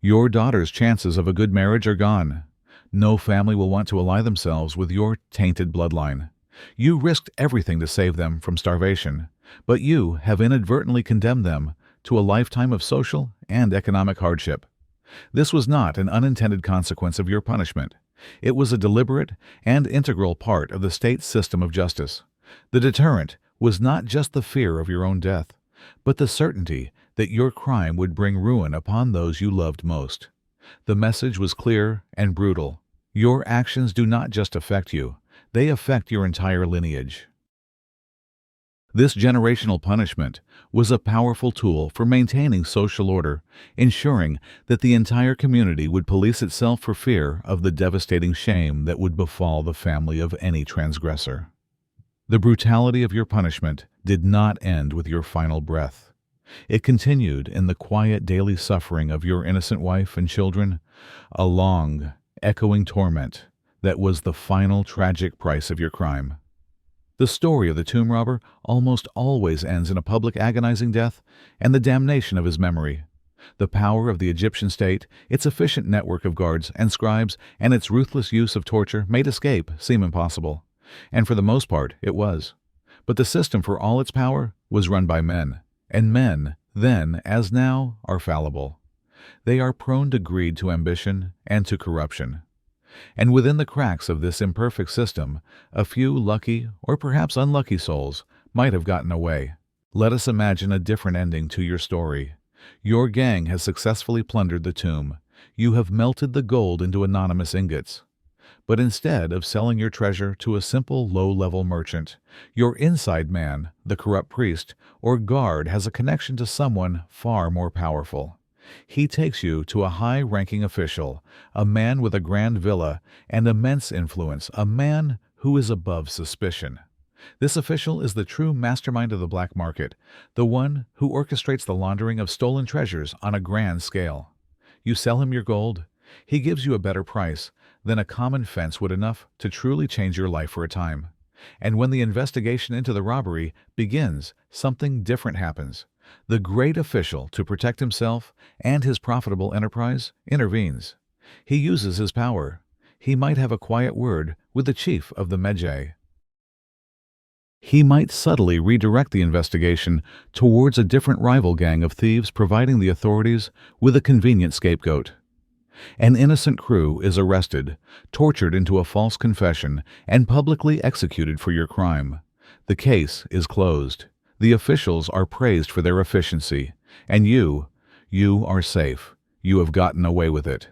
S1: Your daughter's chances of a good marriage are gone. No family will want to ally themselves with your tainted bloodline. You risked everything to save them from starvation, but you have inadvertently condemned them to a lifetime of social and economic hardship. This was not an unintended consequence of your punishment. It was a deliberate and integral part of the state's system of justice. The deterrent was not just the fear of your own death, but the certainty that your crime would bring ruin upon those you loved most. The message was clear and brutal. Your actions do not just affect you, they affect your entire lineage. This generational punishment was a powerful tool for maintaining social order, ensuring that the entire community would police itself for fear of the devastating shame that would befall the family of any transgressor. The brutality of your punishment did not end with your final breath. It continued in the quiet daily suffering of your innocent wife and children, a long, echoing torment that was the final tragic price of your crime. The story of the tomb robber almost always ends in a public agonizing death and the damnation of his memory. The power of the Egyptian state, its efficient network of guards and scribes, and its ruthless use of torture made escape seem impossible. And for the most part, it was. But the system, for all its power, was run by men. And men, then as now, are fallible. They are prone to greed, to ambition, and to corruption. And within the cracks of this imperfect system, a few lucky or perhaps unlucky souls might have gotten away. Let us imagine a different ending to your story. Your gang has successfully plundered the tomb. You have melted the gold into anonymous ingots. But instead of selling your treasure to a simple low-level merchant, your inside man, the corrupt priest or guard, has a connection to someone far more powerful. He takes you to a high-ranking official, a man with a grand villa and immense influence, a man who is above suspicion. This official is the true mastermind of the black market, the one who orchestrates the laundering of stolen treasures on a grand scale. You sell him your gold. He gives you a better price than a common fence would, enough to truly change your life for a time. And when the investigation into the robbery begins, something different happens. The great official, to protect himself and his profitable enterprise, intervenes. He uses his power. He might have a quiet word with the chief of the Medjay. He might subtly redirect the investigation towards a different rival gang of thieves, providing the authorities with a convenient scapegoat. An innocent crew is arrested, tortured into a false confession, and publicly executed for your crime. The case is closed. The officials are praised for their efficiency, and you are safe. You have gotten away with it.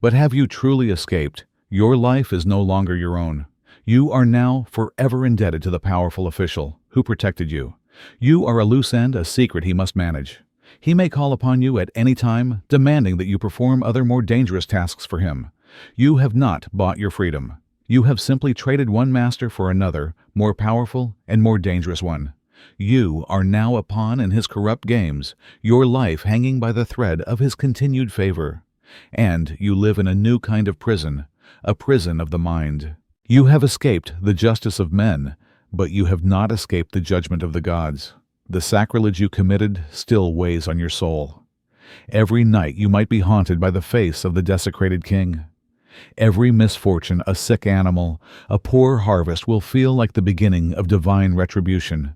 S1: But have you truly escaped? Your life is no longer your own. You are now forever indebted to the powerful official who protected you. You are a loose end, a secret he must manage. He may call upon you at any time, demanding that you perform other more dangerous tasks for him. You have not bought your freedom. You have simply traded one master for another, more powerful and more dangerous one. You are now a pawn in his corrupt games, your life hanging by the thread of his continued favor. And you live in a new kind of prison, a prison of the mind. You have escaped the justice of men, but you have not escaped the judgment of the gods. The sacrilege you committed still weighs on your soul. Every night you might be haunted by the face of the desecrated king. Every misfortune, a sick animal, a poor harvest will feel like the beginning of divine retribution.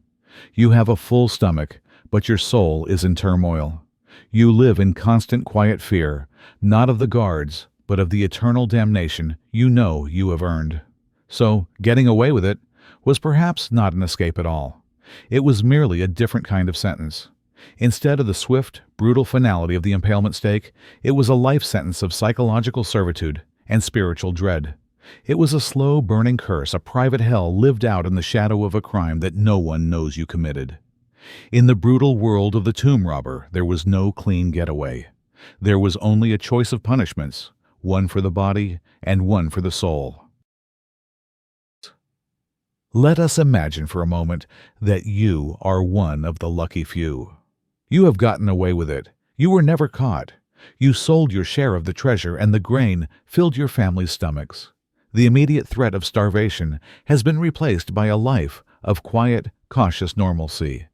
S1: You have a full stomach, but your soul is in turmoil. You live in constant quiet fear, not of the guards, but of the eternal damnation you know you have earned. So, getting away with it was perhaps not an escape at all. It was merely a different kind of sentence. Instead of the swift, brutal finality of the impalement stake, it was a life sentence of psychological servitude and spiritual dread. It was a slow, burning curse, a private hell lived out in the shadow of a crime that no one knows you committed. In the brutal world of the tomb robber, there was no clean getaway. There was only a choice of punishments, one for the body and one for the soul. Let us imagine for a moment that you are one of the lucky few. You have gotten away with it. You were never caught. You sold your share of the treasure, and the grain filled your family's stomachs. The immediate threat of starvation has been replaced by a life of quiet, cautious normalcy.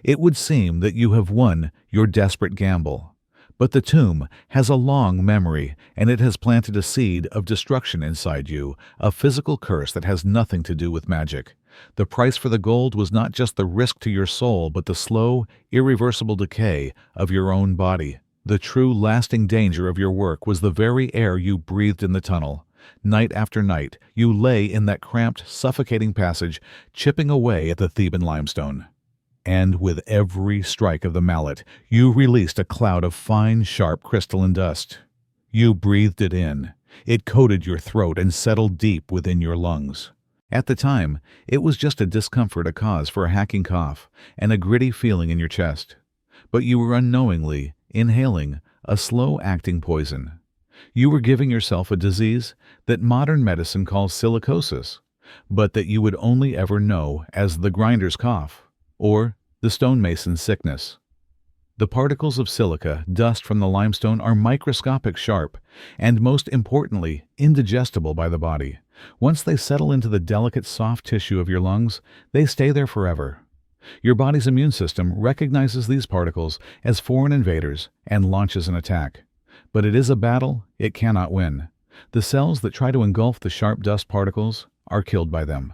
S1: It would seem that you have won your desperate gamble. But the tomb has a long memory, and it has planted a seed of destruction inside you, a physical curse that has nothing to do with magic. The price for the gold was not just the risk to your soul, but the slow, irreversible decay of your own body. The true, lasting danger of your work was the very air you breathed in the tunnel. Night after night, you lay in that cramped, suffocating passage, chipping away at the Theban limestone. And with every strike of the mallet, you released a cloud of fine, sharp crystalline dust. You breathed it in. It coated your throat and settled deep within your lungs. At the time, it was just a discomfort, a cause for a hacking cough, and a gritty feeling in your chest. But you were unknowingly inhaling a slow-acting poison. You were giving yourself a disease that modern medicine calls silicosis, but that you would only ever know as the grinder's cough, or the stonemason's sickness. The particles of silica, dust from the limestone, are microscopic, sharp, and most importantly, indigestible by the body. Once they settle into the delicate, soft tissue of your lungs, they stay there forever. Your body's immune system recognizes these particles as foreign invaders and launches an attack. But it is a battle it cannot win. The cells that try to engulf the sharp dust particles are killed by them.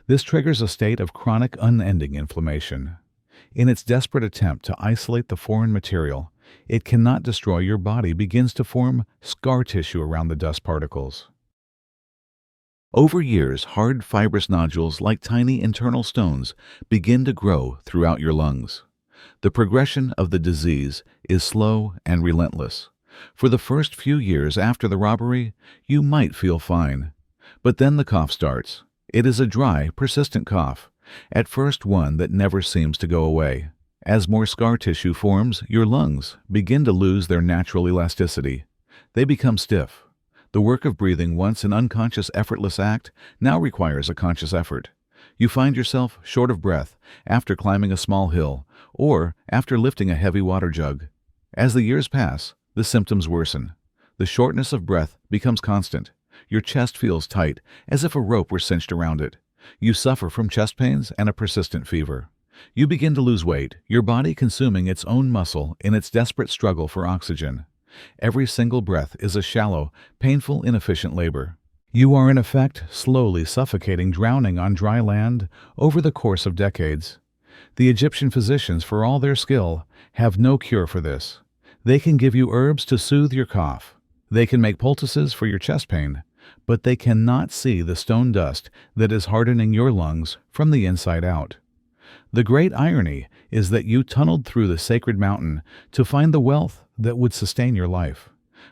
S1: This triggers a state of chronic, unending inflammation. In its desperate attempt to isolate the foreign material, it cannot destroy your body, begins to form scar tissue around the dust particles. Over years, hard fibrous nodules like tiny internal stones begin to grow throughout your lungs. The progression of the disease is slow and relentless. For the first few years after the robbery, you might feel fine. But then the cough starts. It is a dry, persistent cough, at first one that never seems to go away. As more scar tissue forms, your lungs begin to lose their natural elasticity. They become stiff. The work of breathing, once an unconscious, effortless act, now requires a conscious effort. You find yourself short of breath after climbing a small hill or after lifting a heavy water jug. As the years pass, the symptoms worsen. The shortness of breath becomes constant. Your chest feels tight, as if a rope were cinched around it. You suffer from chest pains and a persistent fever. You begin to lose weight, your body consuming its own muscle in its desperate struggle for oxygen. Every single breath is a shallow, painful, inefficient labor. You are in effect slowly suffocating, drowning on dry land over the course of decades. The Egyptian physicians, for all their skill, have no cure for this. They can give you herbs to soothe your cough. They can make poultices for your chest pain, but they cannot see the stone dust that is hardening your lungs from the inside out. The great irony is that you tunneled through the sacred mountain to find the wealth that would sustain your life.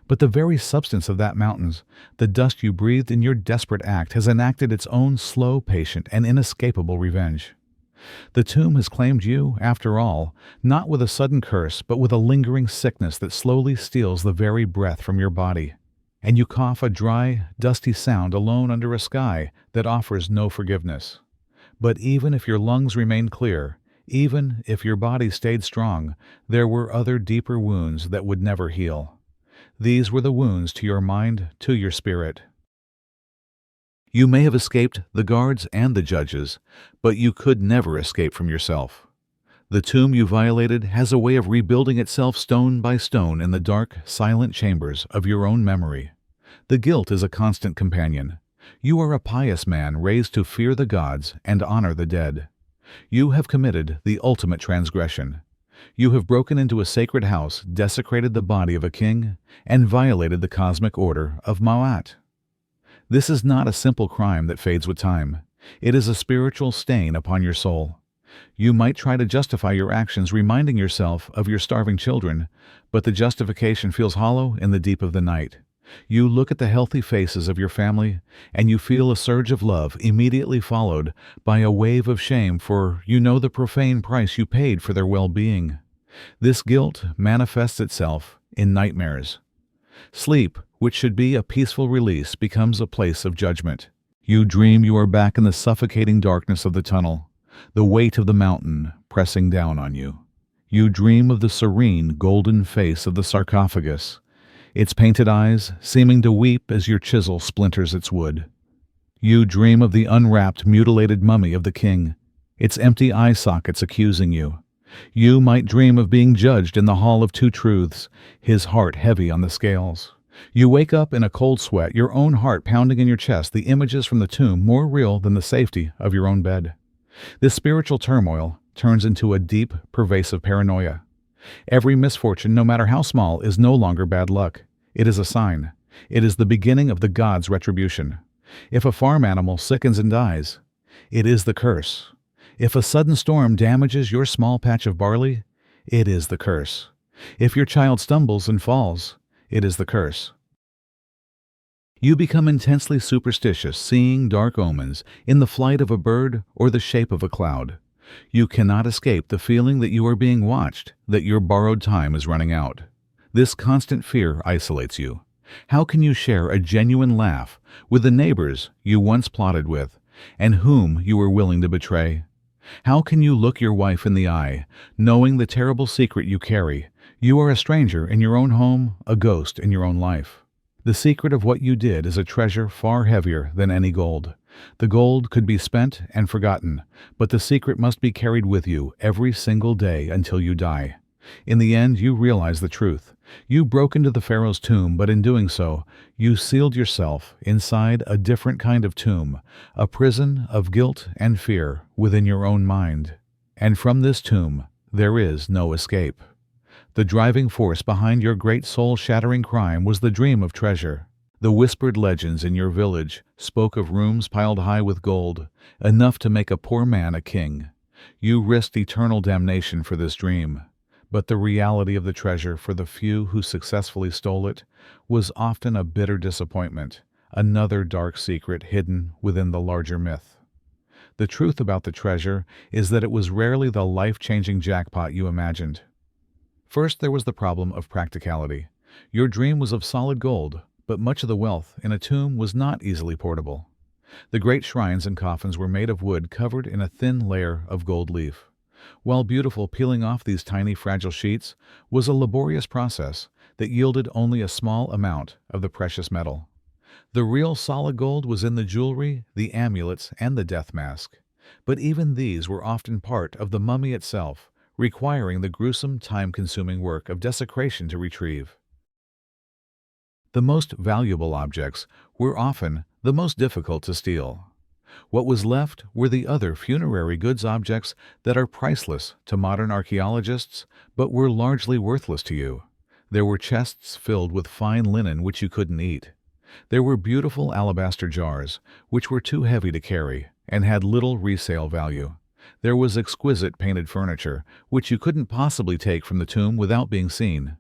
S1: But the very substance of that mountain, the dust you breathed in your desperate act, has enacted its own slow, patient, and inescapable revenge. The tomb has claimed you, after all, not with a sudden curse, but with a lingering sickness that slowly steals the very breath from your body. And you cough a dry, dusty sound alone under a sky that offers no forgiveness. But even if your lungs remained clear, even if your body stayed strong, there were other deeper wounds that would never heal. These were the wounds to your mind, to your spirit. You may have escaped the guards and the judges, but you could never escape from yourself. The tomb you violated has a way of rebuilding itself stone by stone in the dark, silent chambers of your own memory. The guilt is a constant companion. You are a pious man raised to fear the gods and honor the dead. You have committed the ultimate transgression. You have broken into a sacred house, desecrated the body of a king, and violated the cosmic order of Ma'at. This is not a simple crime that fades with time. It is a spiritual stain upon your soul. You might try to justify your actions, reminding yourself of your starving children, but the justification feels hollow in the deep of the night. You look at the healthy faces of your family, and you feel a surge of love immediately followed by a wave of shame, for you know the profane price you paid for their well-being. This guilt manifests itself in nightmares. Sleep, which should be a peaceful release, becomes a place of judgment. You dream you are back in the suffocating darkness of the tunnel, the weight of the mountain pressing down on you. You dream of the serene, golden face of the sarcophagus, its painted eyes seeming to weep as your chisel splinters its wood. You dream of the unwrapped, mutilated mummy of the king, its empty eye sockets accusing you. You might dream of being judged in the Hall of Two Truths, his heart heavy on the scales. You wake up in a cold sweat, your own heart pounding in your chest, the images from the tomb more real than the safety of your own bed. This spiritual turmoil turns into a deep, pervasive paranoia. Every misfortune, no matter how small, is no longer bad luck. It is a sign. It is the beginning of the gods' retribution. If a farm animal sickens and dies, it is the curse. If a sudden storm damages your small patch of barley, it is the curse. If your child stumbles and falls, it is the curse. You become intensely superstitious, seeing dark omens in the flight of a bird or the shape of a cloud. You cannot escape the feeling that you are being watched, that your borrowed time is running out. This constant fear isolates you. How can you share a genuine laugh with the neighbors you once plotted with, and whom you were willing to betray? How can you look your wife in the eye, knowing the terrible secret you carry? You are a stranger in your own home, a ghost in your own life. The secret of what you did is a treasure far heavier than any gold. The gold could be spent and forgotten, but the secret must be carried with you every single day until you die. In the end, you realize the truth. You broke into the pharaoh's tomb, but in doing so, you sealed yourself inside a different kind of tomb, a prison of guilt and fear within your own mind. And from this tomb, there is no escape. The driving force behind your great soul-shattering crime was the dream of treasure. The whispered legends in your village spoke of rooms piled high with gold, enough to make a poor man a king. You risked eternal damnation for this dream. But the reality of the treasure for the few who successfully stole it was often a bitter disappointment, another dark secret hidden within the larger myth. The truth about the treasure is that it was rarely the life-changing jackpot you imagined. First, there was the problem of practicality. Your dream was of solid gold, but much of the wealth in a tomb was not easily portable. The great shrines and coffins were made of wood covered in a thin layer of gold leaf. While beautiful, peeling off these tiny, fragile sheets was a laborious process that yielded only a small amount of the precious metal. The real solid gold was in the jewelry, the amulets, and the death mask. But even these were often part of the mummy itself, requiring the gruesome, time-consuming work of desecration to retrieve. The most valuable objects were often the most difficult to steal. What was left were the other funerary goods objects that are priceless to modern archaeologists, but were largely worthless to you. There were chests filled with fine linen which you couldn't eat. There were beautiful alabaster jars, which were too heavy to carry and had little resale value. There was exquisite painted furniture, which you couldn't possibly take from the tomb without being seen.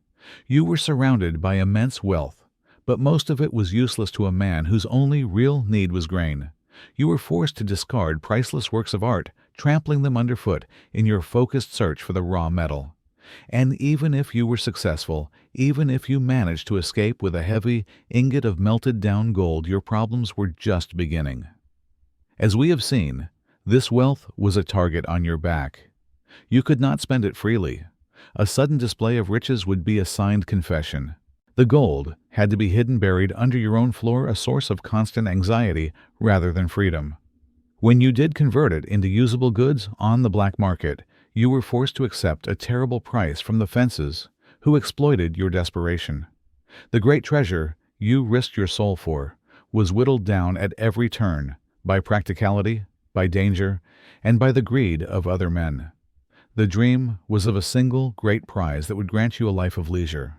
S1: You were surrounded by immense wealth, but most of it was useless to a man whose only real need was grain. You were forced to discard priceless works of art, trampling them underfoot in your focused search for the raw metal. And even if you were successful, even if you managed to escape with a heavy ingot of melted down gold, your problems were just beginning. As we have seen, this wealth was a target on your back. You could not spend it freely. A sudden display of riches would be a signed confession. The gold had to be hidden buried under your own floor, a source of constant anxiety rather than freedom. When you did convert it into usable goods on the black market, you were forced to accept a terrible price from the fences who exploited your desperation. The great treasure you risked your soul for was whittled down at every turn by practicality, by danger, and by the greed of other men. The dream was of a single great prize that would grant you a life of leisure.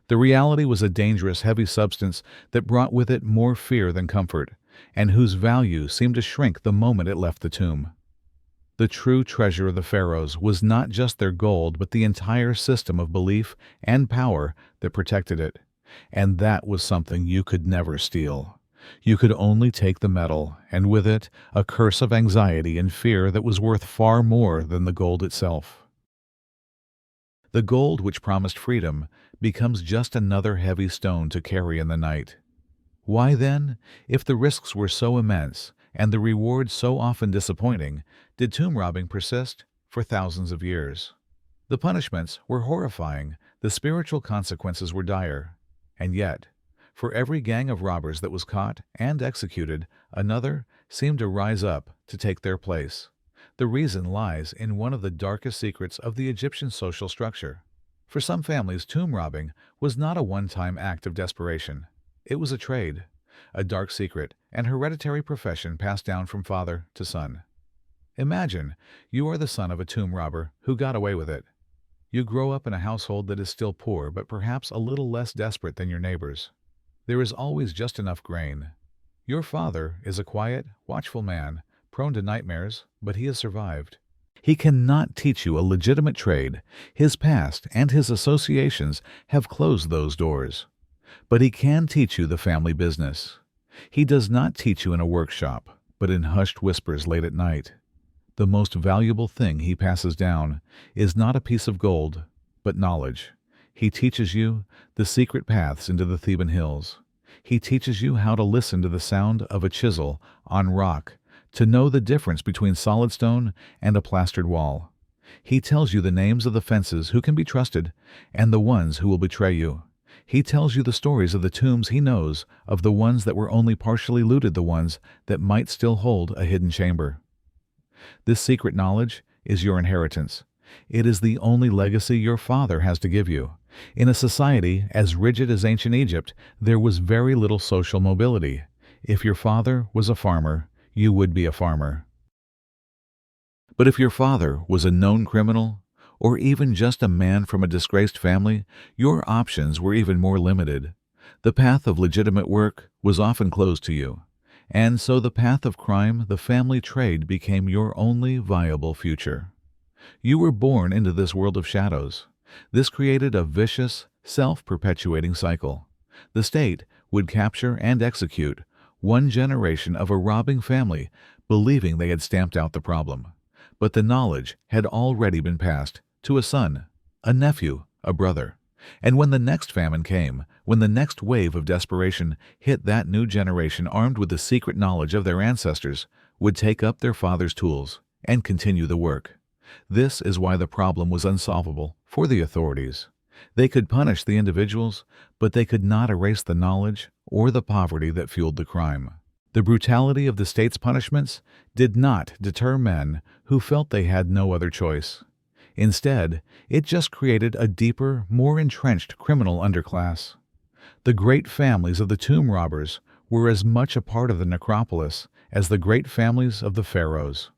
S1: The reality was a dangerous, heavy substance that brought with it more fear than comfort, and whose value seemed to shrink the moment it left the tomb. The true treasure of the pharaohs was not just their gold, but the entire system of belief and power that protected it, and that was something you could never steal. You could only take the metal, and with it, a curse of anxiety and fear that was worth far more than the gold itself. The gold which promised freedom becomes just another heavy stone to carry in the night. Why then, if the risks were so immense and the rewards so often disappointing, did tomb robbing persist for thousands of years? The punishments were horrifying, the spiritual consequences were dire, and yet, for every gang of robbers that was caught and executed, another seemed to rise up to take their place. The reason lies in one of the darkest secrets of the Egyptian social structure. For some families, tomb robbing was not a one-time act of desperation. It was a trade, a dark secret, and hereditary profession passed down from father to son. Imagine you are the son of a tomb robber who got away with it. You grow up in a household that is still poor, but perhaps a little less desperate than your neighbors. There is always just enough grain. Your father is a quiet, watchful man, prone to nightmares, but he has survived. He cannot teach you a legitimate trade. His past and his associations have closed those doors. But he can teach you the family business. He does not teach you in a workshop, but in hushed whispers late at night. The most valuable thing he passes down is not a piece of gold, but knowledge. He teaches you the secret paths into the Theban hills. He teaches you how to listen to the sound of a chisel on rock, to know the difference between solid stone and a plastered wall. He tells you the names of the fences who can be trusted and the ones who will betray you. He tells you the stories of the tombs he knows, of the ones that were only partially looted, the ones that might still hold a hidden chamber. This secret knowledge is your inheritance. It is the only legacy your father has to give you. In a society as rigid as ancient Egypt, there was very little social mobility. If your father was a farmer, you would be a farmer. But if your father was a known criminal, or even just a man from a disgraced family, your options were even more limited. The path of legitimate work was often closed to you, and so the path of crime, the family trade, became your only viable future. You were born into this world of shadows. This created a vicious, self-perpetuating cycle. The state would capture and execute one generation of a robbing family, believing they had stamped out the problem. But the knowledge had already been passed to a son, a nephew, a brother. And when the next famine came, when the next wave of desperation hit, that new generation, armed with the secret knowledge of their ancestors, would take up their father's tools and continue the work. This is why the problem was unsolvable for the authorities. They could punish the individuals, but they could not erase the knowledge or the poverty that fueled the crime. The brutality of the state's punishments did not deter men who felt they had no other choice. Instead, it just created a deeper, more entrenched criminal underclass. The great families of the tomb robbers were as much a part of the necropolis as the great families of the pharaohs.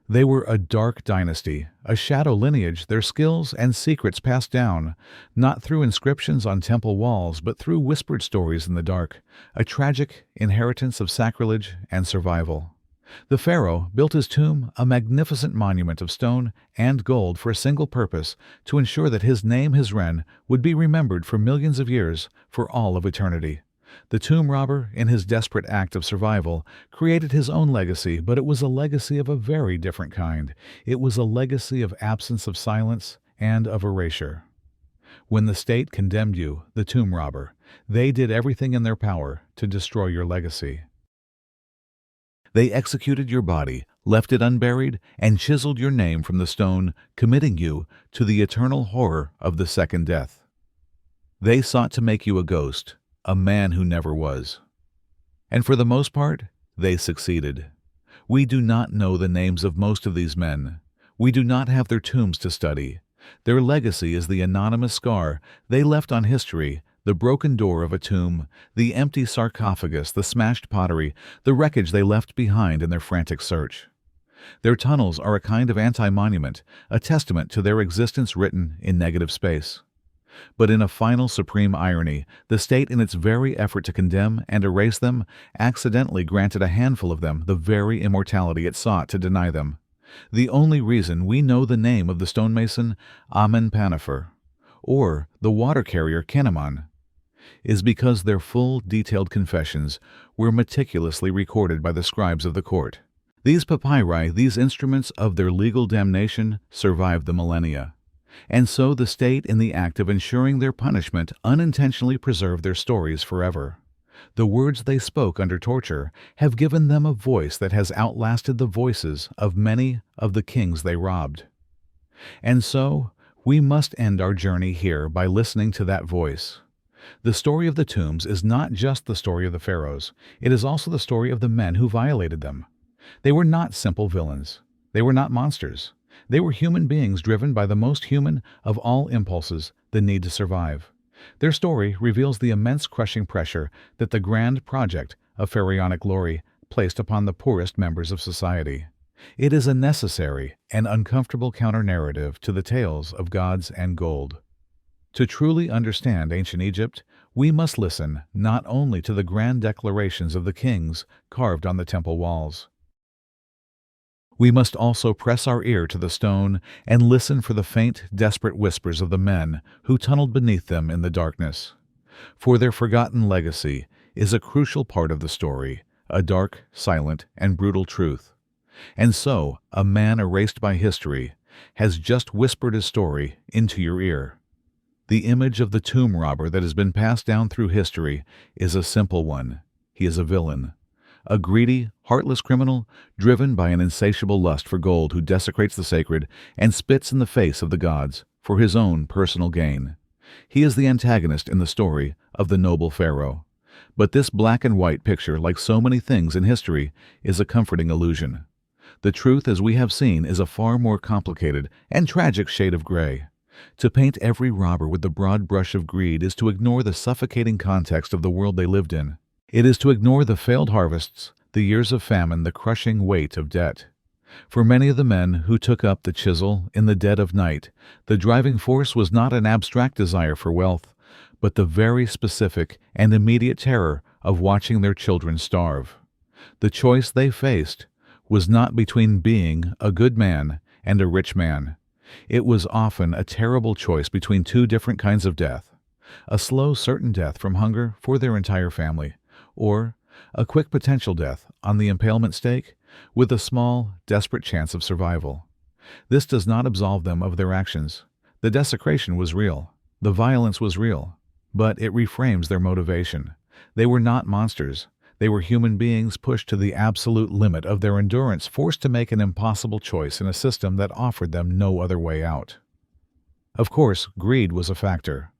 S1: They were a dark dynasty, a shadow lineage, their skills and secrets passed down, not through inscriptions on temple walls, but through whispered stories in the dark, a tragic inheritance of sacrilege and survival. The pharaoh built his tomb, a magnificent monument of stone and gold for a single purpose, to ensure that his name, his Ren, would be remembered for millions of years, for all of eternity. The tomb robber, in his desperate act of survival, created his own legacy, but it was a legacy of a very different kind. It was a legacy of absence of silence and of erasure. When the state condemned you, the tomb robber, they did everything in their power to destroy your legacy. They executed your body, left it unburied, and chiseled your name from the stone, committing you to the eternal horror of the second death. They sought to make you a ghost, a man who never was. And for the most part, they succeeded. We do not know the names of most of these men. We do not have their tombs to study. Their legacy is the anonymous scar they left on history, the broken door of a tomb, the empty sarcophagus, the smashed pottery, the wreckage they left behind in their frantic search. Their tunnels are a kind of anti-monument, a testament to their existence written in negative space. But in a final supreme irony, the state, in its very effort to condemn and erase them, accidentally granted a handful of them the very immortality it sought to deny them. The only reason we know the name of the stonemason Amenhotep, or the water carrier Kinemon, is because their full, detailed confessions were meticulously recorded by the scribes of the court. These papyri, these instruments of their legal damnation, survived the millennia. And so the state, in the act of ensuring their punishment, unintentionally preserved their stories forever. The words they spoke under torture have given them a voice that has outlasted the voices of many of the kings they robbed. And so, we must end our journey here by listening to that voice. The story of the tombs is not just the story of the pharaohs, it is also the story of the men who violated them. They were not simple villains. They were not monsters. They were human beings driven by the most human of all impulses, the need to survive. Their story reveals the immense crushing pressure that the grand project of pharaonic glory placed upon the poorest members of society. It is a necessary and uncomfortable counter-narrative to the tales of gods and gold. To truly understand ancient Egypt, we must listen not only to the grand declarations of the kings carved on the temple walls. We must also press our ear to the stone and listen for the faint, desperate whispers of the men who tunneled beneath them in the darkness. For their forgotten legacy is a crucial part of the story, a dark, silent, and brutal truth. And so, a man erased by history has just whispered his story into your ear. The image of the tomb robber that has been passed down through history is a simple one. He is a villain. A greedy, heartless criminal driven by an insatiable lust for gold who desecrates the sacred and spits in the face of the gods for his own personal gain. He is the antagonist in the story of the noble pharaoh. But this black and white picture, like so many things in history, is a comforting illusion. The truth, as we have seen, is a far more complicated and tragic shade of gray. To paint every robber with the broad brush of greed is to ignore the suffocating context of the world they lived in. It is to ignore the failed harvests, the years of famine, the crushing weight of debt. For many of the men who took up the chisel in the dead of night, the driving force was not an abstract desire for wealth, but the very specific and immediate terror of watching their children starve. The choice they faced was not between being a good man and a rich man. It was often a terrible choice between two different kinds of death: a slow, certain death from hunger for their entire family, or a quick potential death on the impalement stake with a small, desperate chance of survival. This does not absolve them of their actions. The desecration was real. The violence was real. But it reframes their motivation. They were not monsters. They were human beings pushed to the absolute limit of their endurance, forced to make an impossible choice in a system that offered them no other way out. Of course, greed was a factor.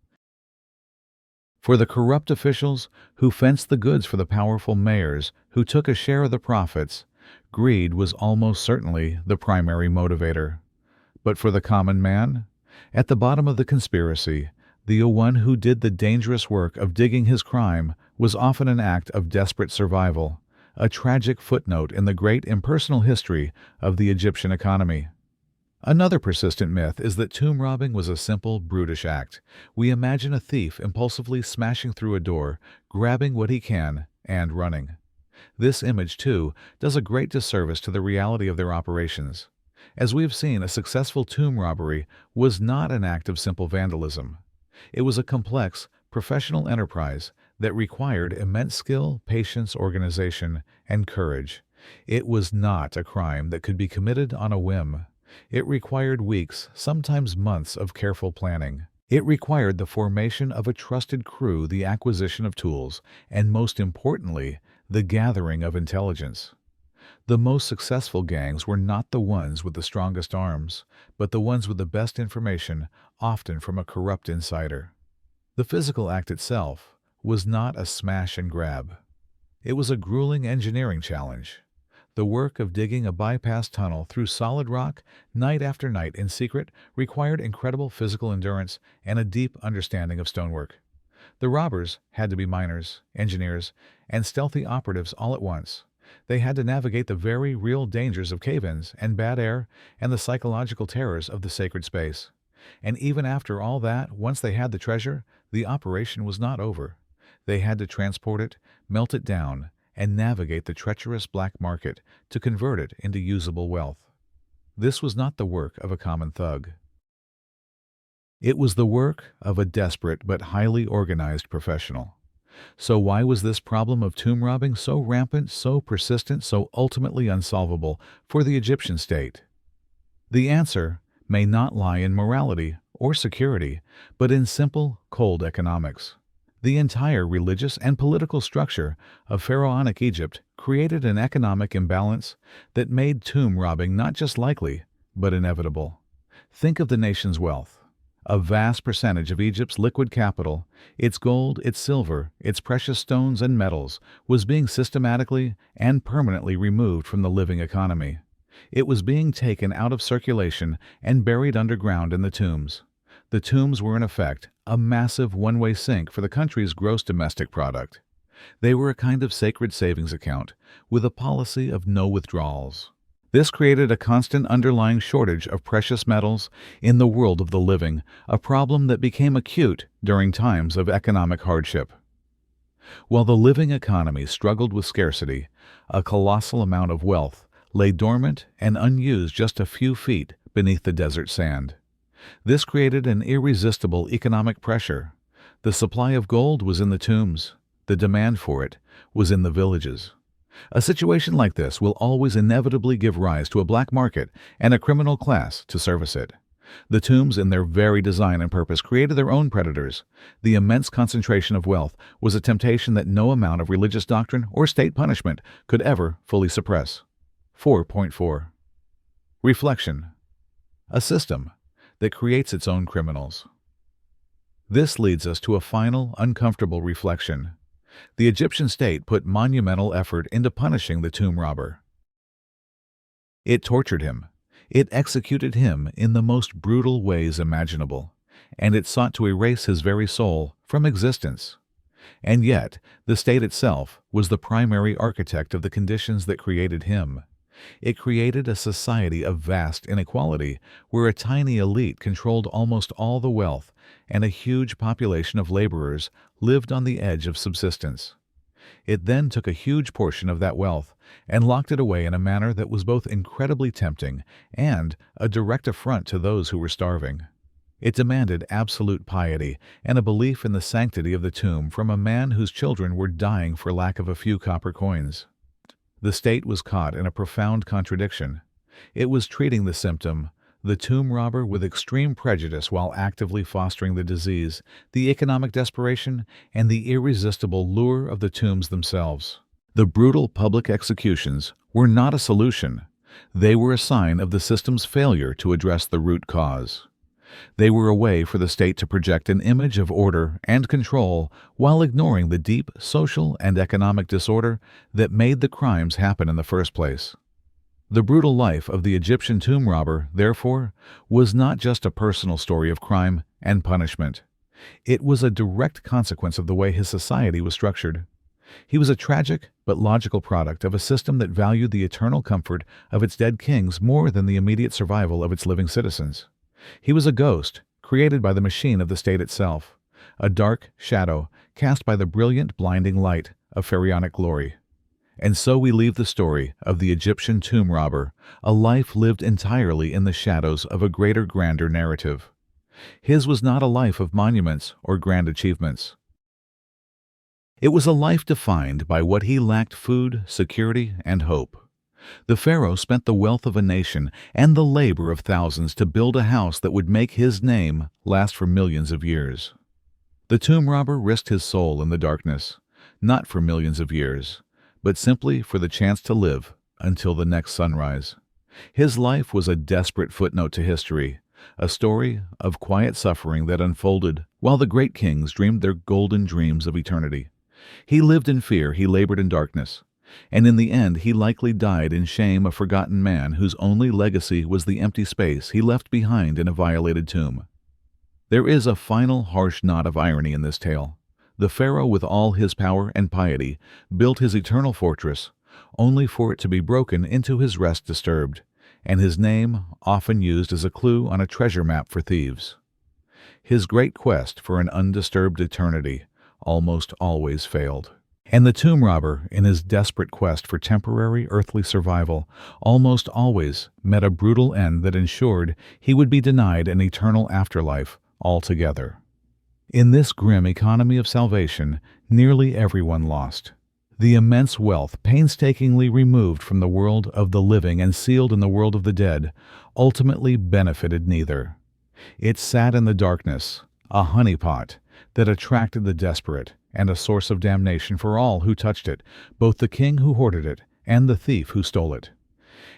S1: For the corrupt officials who fenced the goods for the powerful mayors who took a share of the profits, greed was almost certainly the primary motivator. But for the common man, at the bottom of the conspiracy, The one who did the dangerous work of digging his crime was often an act of desperate survival, a tragic footnote in the great impersonal history of the Egyptian economy. Another persistent myth is that tomb robbing was a simple, brutish act. We imagine a thief impulsively smashing through a door, grabbing what he can, and running. This image, too, does a great disservice to the reality of their operations. As we have seen, a successful tomb robbery was not an act of simple vandalism. It was a complex, professional enterprise that required immense skill, patience, organization, and courage. It was not a crime that could be committed on a whim. It required weeks, sometimes months of careful planning. It required the formation of a trusted crew, the acquisition of tools, and most importantly, the gathering of intelligence. The most successful gangs were not the ones with the strongest arms, but the ones with the best information, often from a corrupt insider. The physical act itself was not a smash and grab. It was a grueling engineering challenge. The work of digging a bypass tunnel through solid rock night after night in secret required incredible physical endurance and a deep understanding of stonework. The robbers had to be miners, engineers, and stealthy operatives all at once. They had to navigate the very real dangers of cave-ins and bad air and the psychological terrors of the sacred space. And even after all that, once they had the treasure, the operation was not over. They had to transport it, melt it down, and navigate the treacherous black market to convert it into usable wealth. This was not the work of a common thug. It was the work of a desperate but highly organized professional. So why was this problem of tomb robbing so rampant, so persistent, so ultimately unsolvable for the Egyptian state? The answer may not lie in morality or security, but in simple, cold economics. The entire religious and political structure of pharaonic Egypt created an economic imbalance that made tomb robbing not just likely, but inevitable. Think of the nation's wealth. A vast percentage of Egypt's liquid capital, its gold, its silver, its precious stones and metals, was being systematically and permanently removed from the living economy. It was being taken out of circulation and buried underground in the tombs. The tombs were in effect a massive one-way sink for the country's gross domestic product. They were a kind of sacred savings account with a policy of no withdrawals. This created a constant underlying shortage of precious metals in the world of the living, a problem that became acute during times of economic hardship. While the living economy struggled with scarcity, a colossal amount of wealth lay dormant and unused just a few feet beneath the desert sand. This created an irresistible economic pressure. The supply of gold was in the tombs. The demand for it was in the villages. A situation like this will always inevitably give rise to a black market and a criminal class to service it. The tombs, in their very design and purpose, created their own predators. The immense concentration of wealth was a temptation that no amount of religious doctrine or state punishment could ever fully suppress. 4.4. Reflection. A system that creates its own criminals. This leads us to a final, uncomfortable reflection. The Egyptian state put monumental effort into punishing the tomb robber. It tortured him. It executed him in the most brutal ways imaginable, and it sought to erase his very soul from existence. And yet, the state itself was the primary architect of the conditions that created him. It created a society of vast inequality where a tiny elite controlled almost all the wealth and a huge population of laborers lived on the edge of subsistence. It then took a huge portion of that wealth and locked it away in a manner that was both incredibly tempting and a direct affront to those who were starving. It demanded absolute piety and a belief in the sanctity of the tomb from a man whose children were dying for lack of a few copper coins. The state was caught in a profound contradiction. It was treating the symptom, the tomb robber, with extreme prejudice while actively fostering the disease, the economic desperation, and the irresistible lure of the tombs themselves. The brutal public executions were not a solution. They were a sign of the system's failure to address the root cause. They were a way for the state to project an image of order and control while ignoring the deep social and economic disorder that made the crimes happen in the first place. The brutal life of the Egyptian tomb robber, therefore, was not just a personal story of crime and punishment. It was a direct consequence of the way his society was structured. He was a tragic but logical product of a system that valued the eternal comfort of its dead kings more than the immediate survival of its living citizens. He was a ghost, created by the machine of the state itself, a dark shadow cast by the brilliant, blinding light of pharaonic glory. And so we leave the story of the Egyptian tomb robber, a life lived entirely in the shadows of a greater, grander narrative. His was not a life of monuments or grand achievements. It was a life defined by what he lacked: food, security, and hope. The pharaoh spent the wealth of a nation and the labor of thousands to build a house that would make his name last for millions of years. The tomb robber risked his soul in the darkness, not for millions of years, but simply for the chance to live until the next sunrise. His life was a desperate footnote to history, a story of quiet suffering that unfolded while the great kings dreamed their golden dreams of eternity. He lived in fear, he labored in darkness, and in the end he likely died in shame, a forgotten man whose only legacy was the empty space he left behind in a violated tomb. There is a final harsh knot of irony in this tale. The pharaoh, with all his power and piety, built his eternal fortress, only for it to be broken into his rest disturbed, and his name often used as a clue on a treasure map for thieves. His great quest for an undisturbed eternity almost always failed. And the tomb robber, in his desperate quest for temporary earthly survival, almost always met a brutal end that ensured he would be denied an eternal afterlife altogether. In this grim economy of salvation, nearly everyone lost. The immense wealth, painstakingly removed from the world of the living and sealed in the world of the dead, ultimately benefited neither. It sat in the darkness, a honeypot that attracted the desperate, and a source of damnation for all who touched it, both the king who hoarded it and the thief who stole it.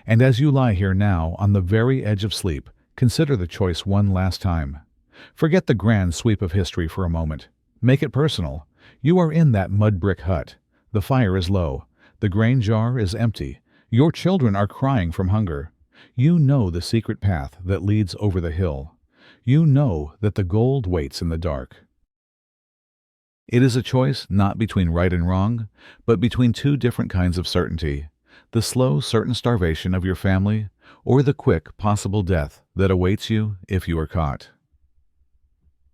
S1: And as you lie here now on the very edge of sleep, consider the choice one last time. Forget the grand sweep of history for a moment. Make it personal. You are in that mud brick hut. The fire is low. The grain jar is empty. Your children are crying from hunger. You know the secret path that leads over the hill. You know that the gold waits in the dark. It is a choice not between right and wrong, but between two different kinds of certainty: the slow, certain starvation of your family, or the quick, possible death that awaits you if you are caught.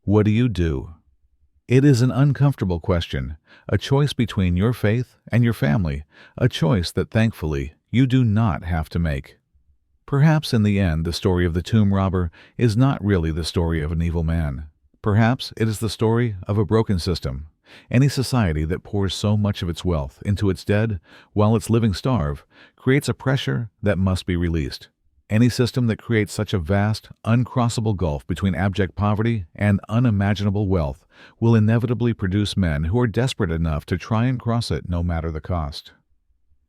S1: What do you do? It is an uncomfortable question, a choice between your faith and your family, a choice that, thankfully, you do not have to make. Perhaps in the end the story of the tomb robber is not really the story of an evil man. Perhaps it is the story of a broken system. Any society that pours so much of its wealth into its dead while its living starve creates a pressure that must be released. Any system that creates such a vast, uncrossable gulf between abject poverty and unimaginable wealth will inevitably produce men who are desperate enough to try and cross it no matter the cost.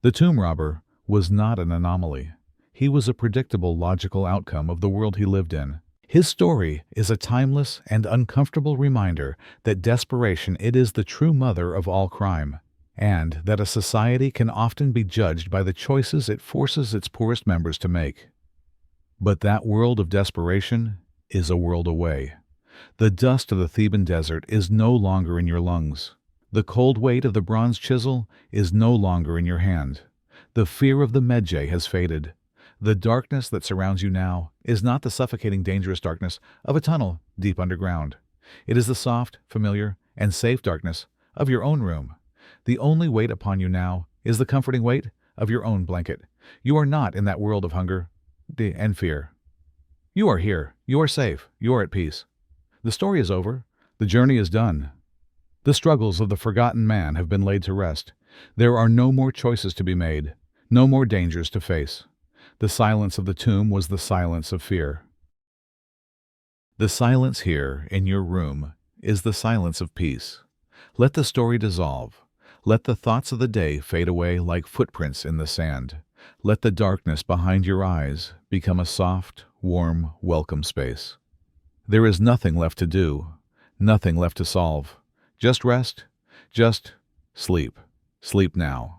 S1: The tomb robber was not an anomaly. He was a predictable, logical outcome of the world he lived in. His story is a timeless and uncomfortable reminder that desperation it is the true mother of all crime, and that a society can often be judged by the choices it forces its poorest members to make. But that world of desperation is a world away. The dust of the Theban desert is no longer in your lungs. The cold weight of the bronze chisel is no longer in your hand. The fear of the Medjay has faded. The darkness that surrounds you now is not the suffocating, dangerous darkness of a tunnel deep underground. It is the soft, familiar, and safe darkness of your own room. The only weight upon you now is the comforting weight of your own blanket. You are not in that world of hunger and fear. You are here. You are safe. You are at peace. The story is over. The journey is done. The struggles of the forgotten man have been laid to rest. There are no more choices to be made, no more dangers to face. The silence of the tomb was the silence of fear. The silence here in your room is the silence of peace. Let the story dissolve. Let the thoughts of the day fade away like footprints in the sand. Let the darkness behind your eyes become a soft, warm, welcome space. There is nothing left to do, nothing left to solve. Just rest, just sleep. Sleep now.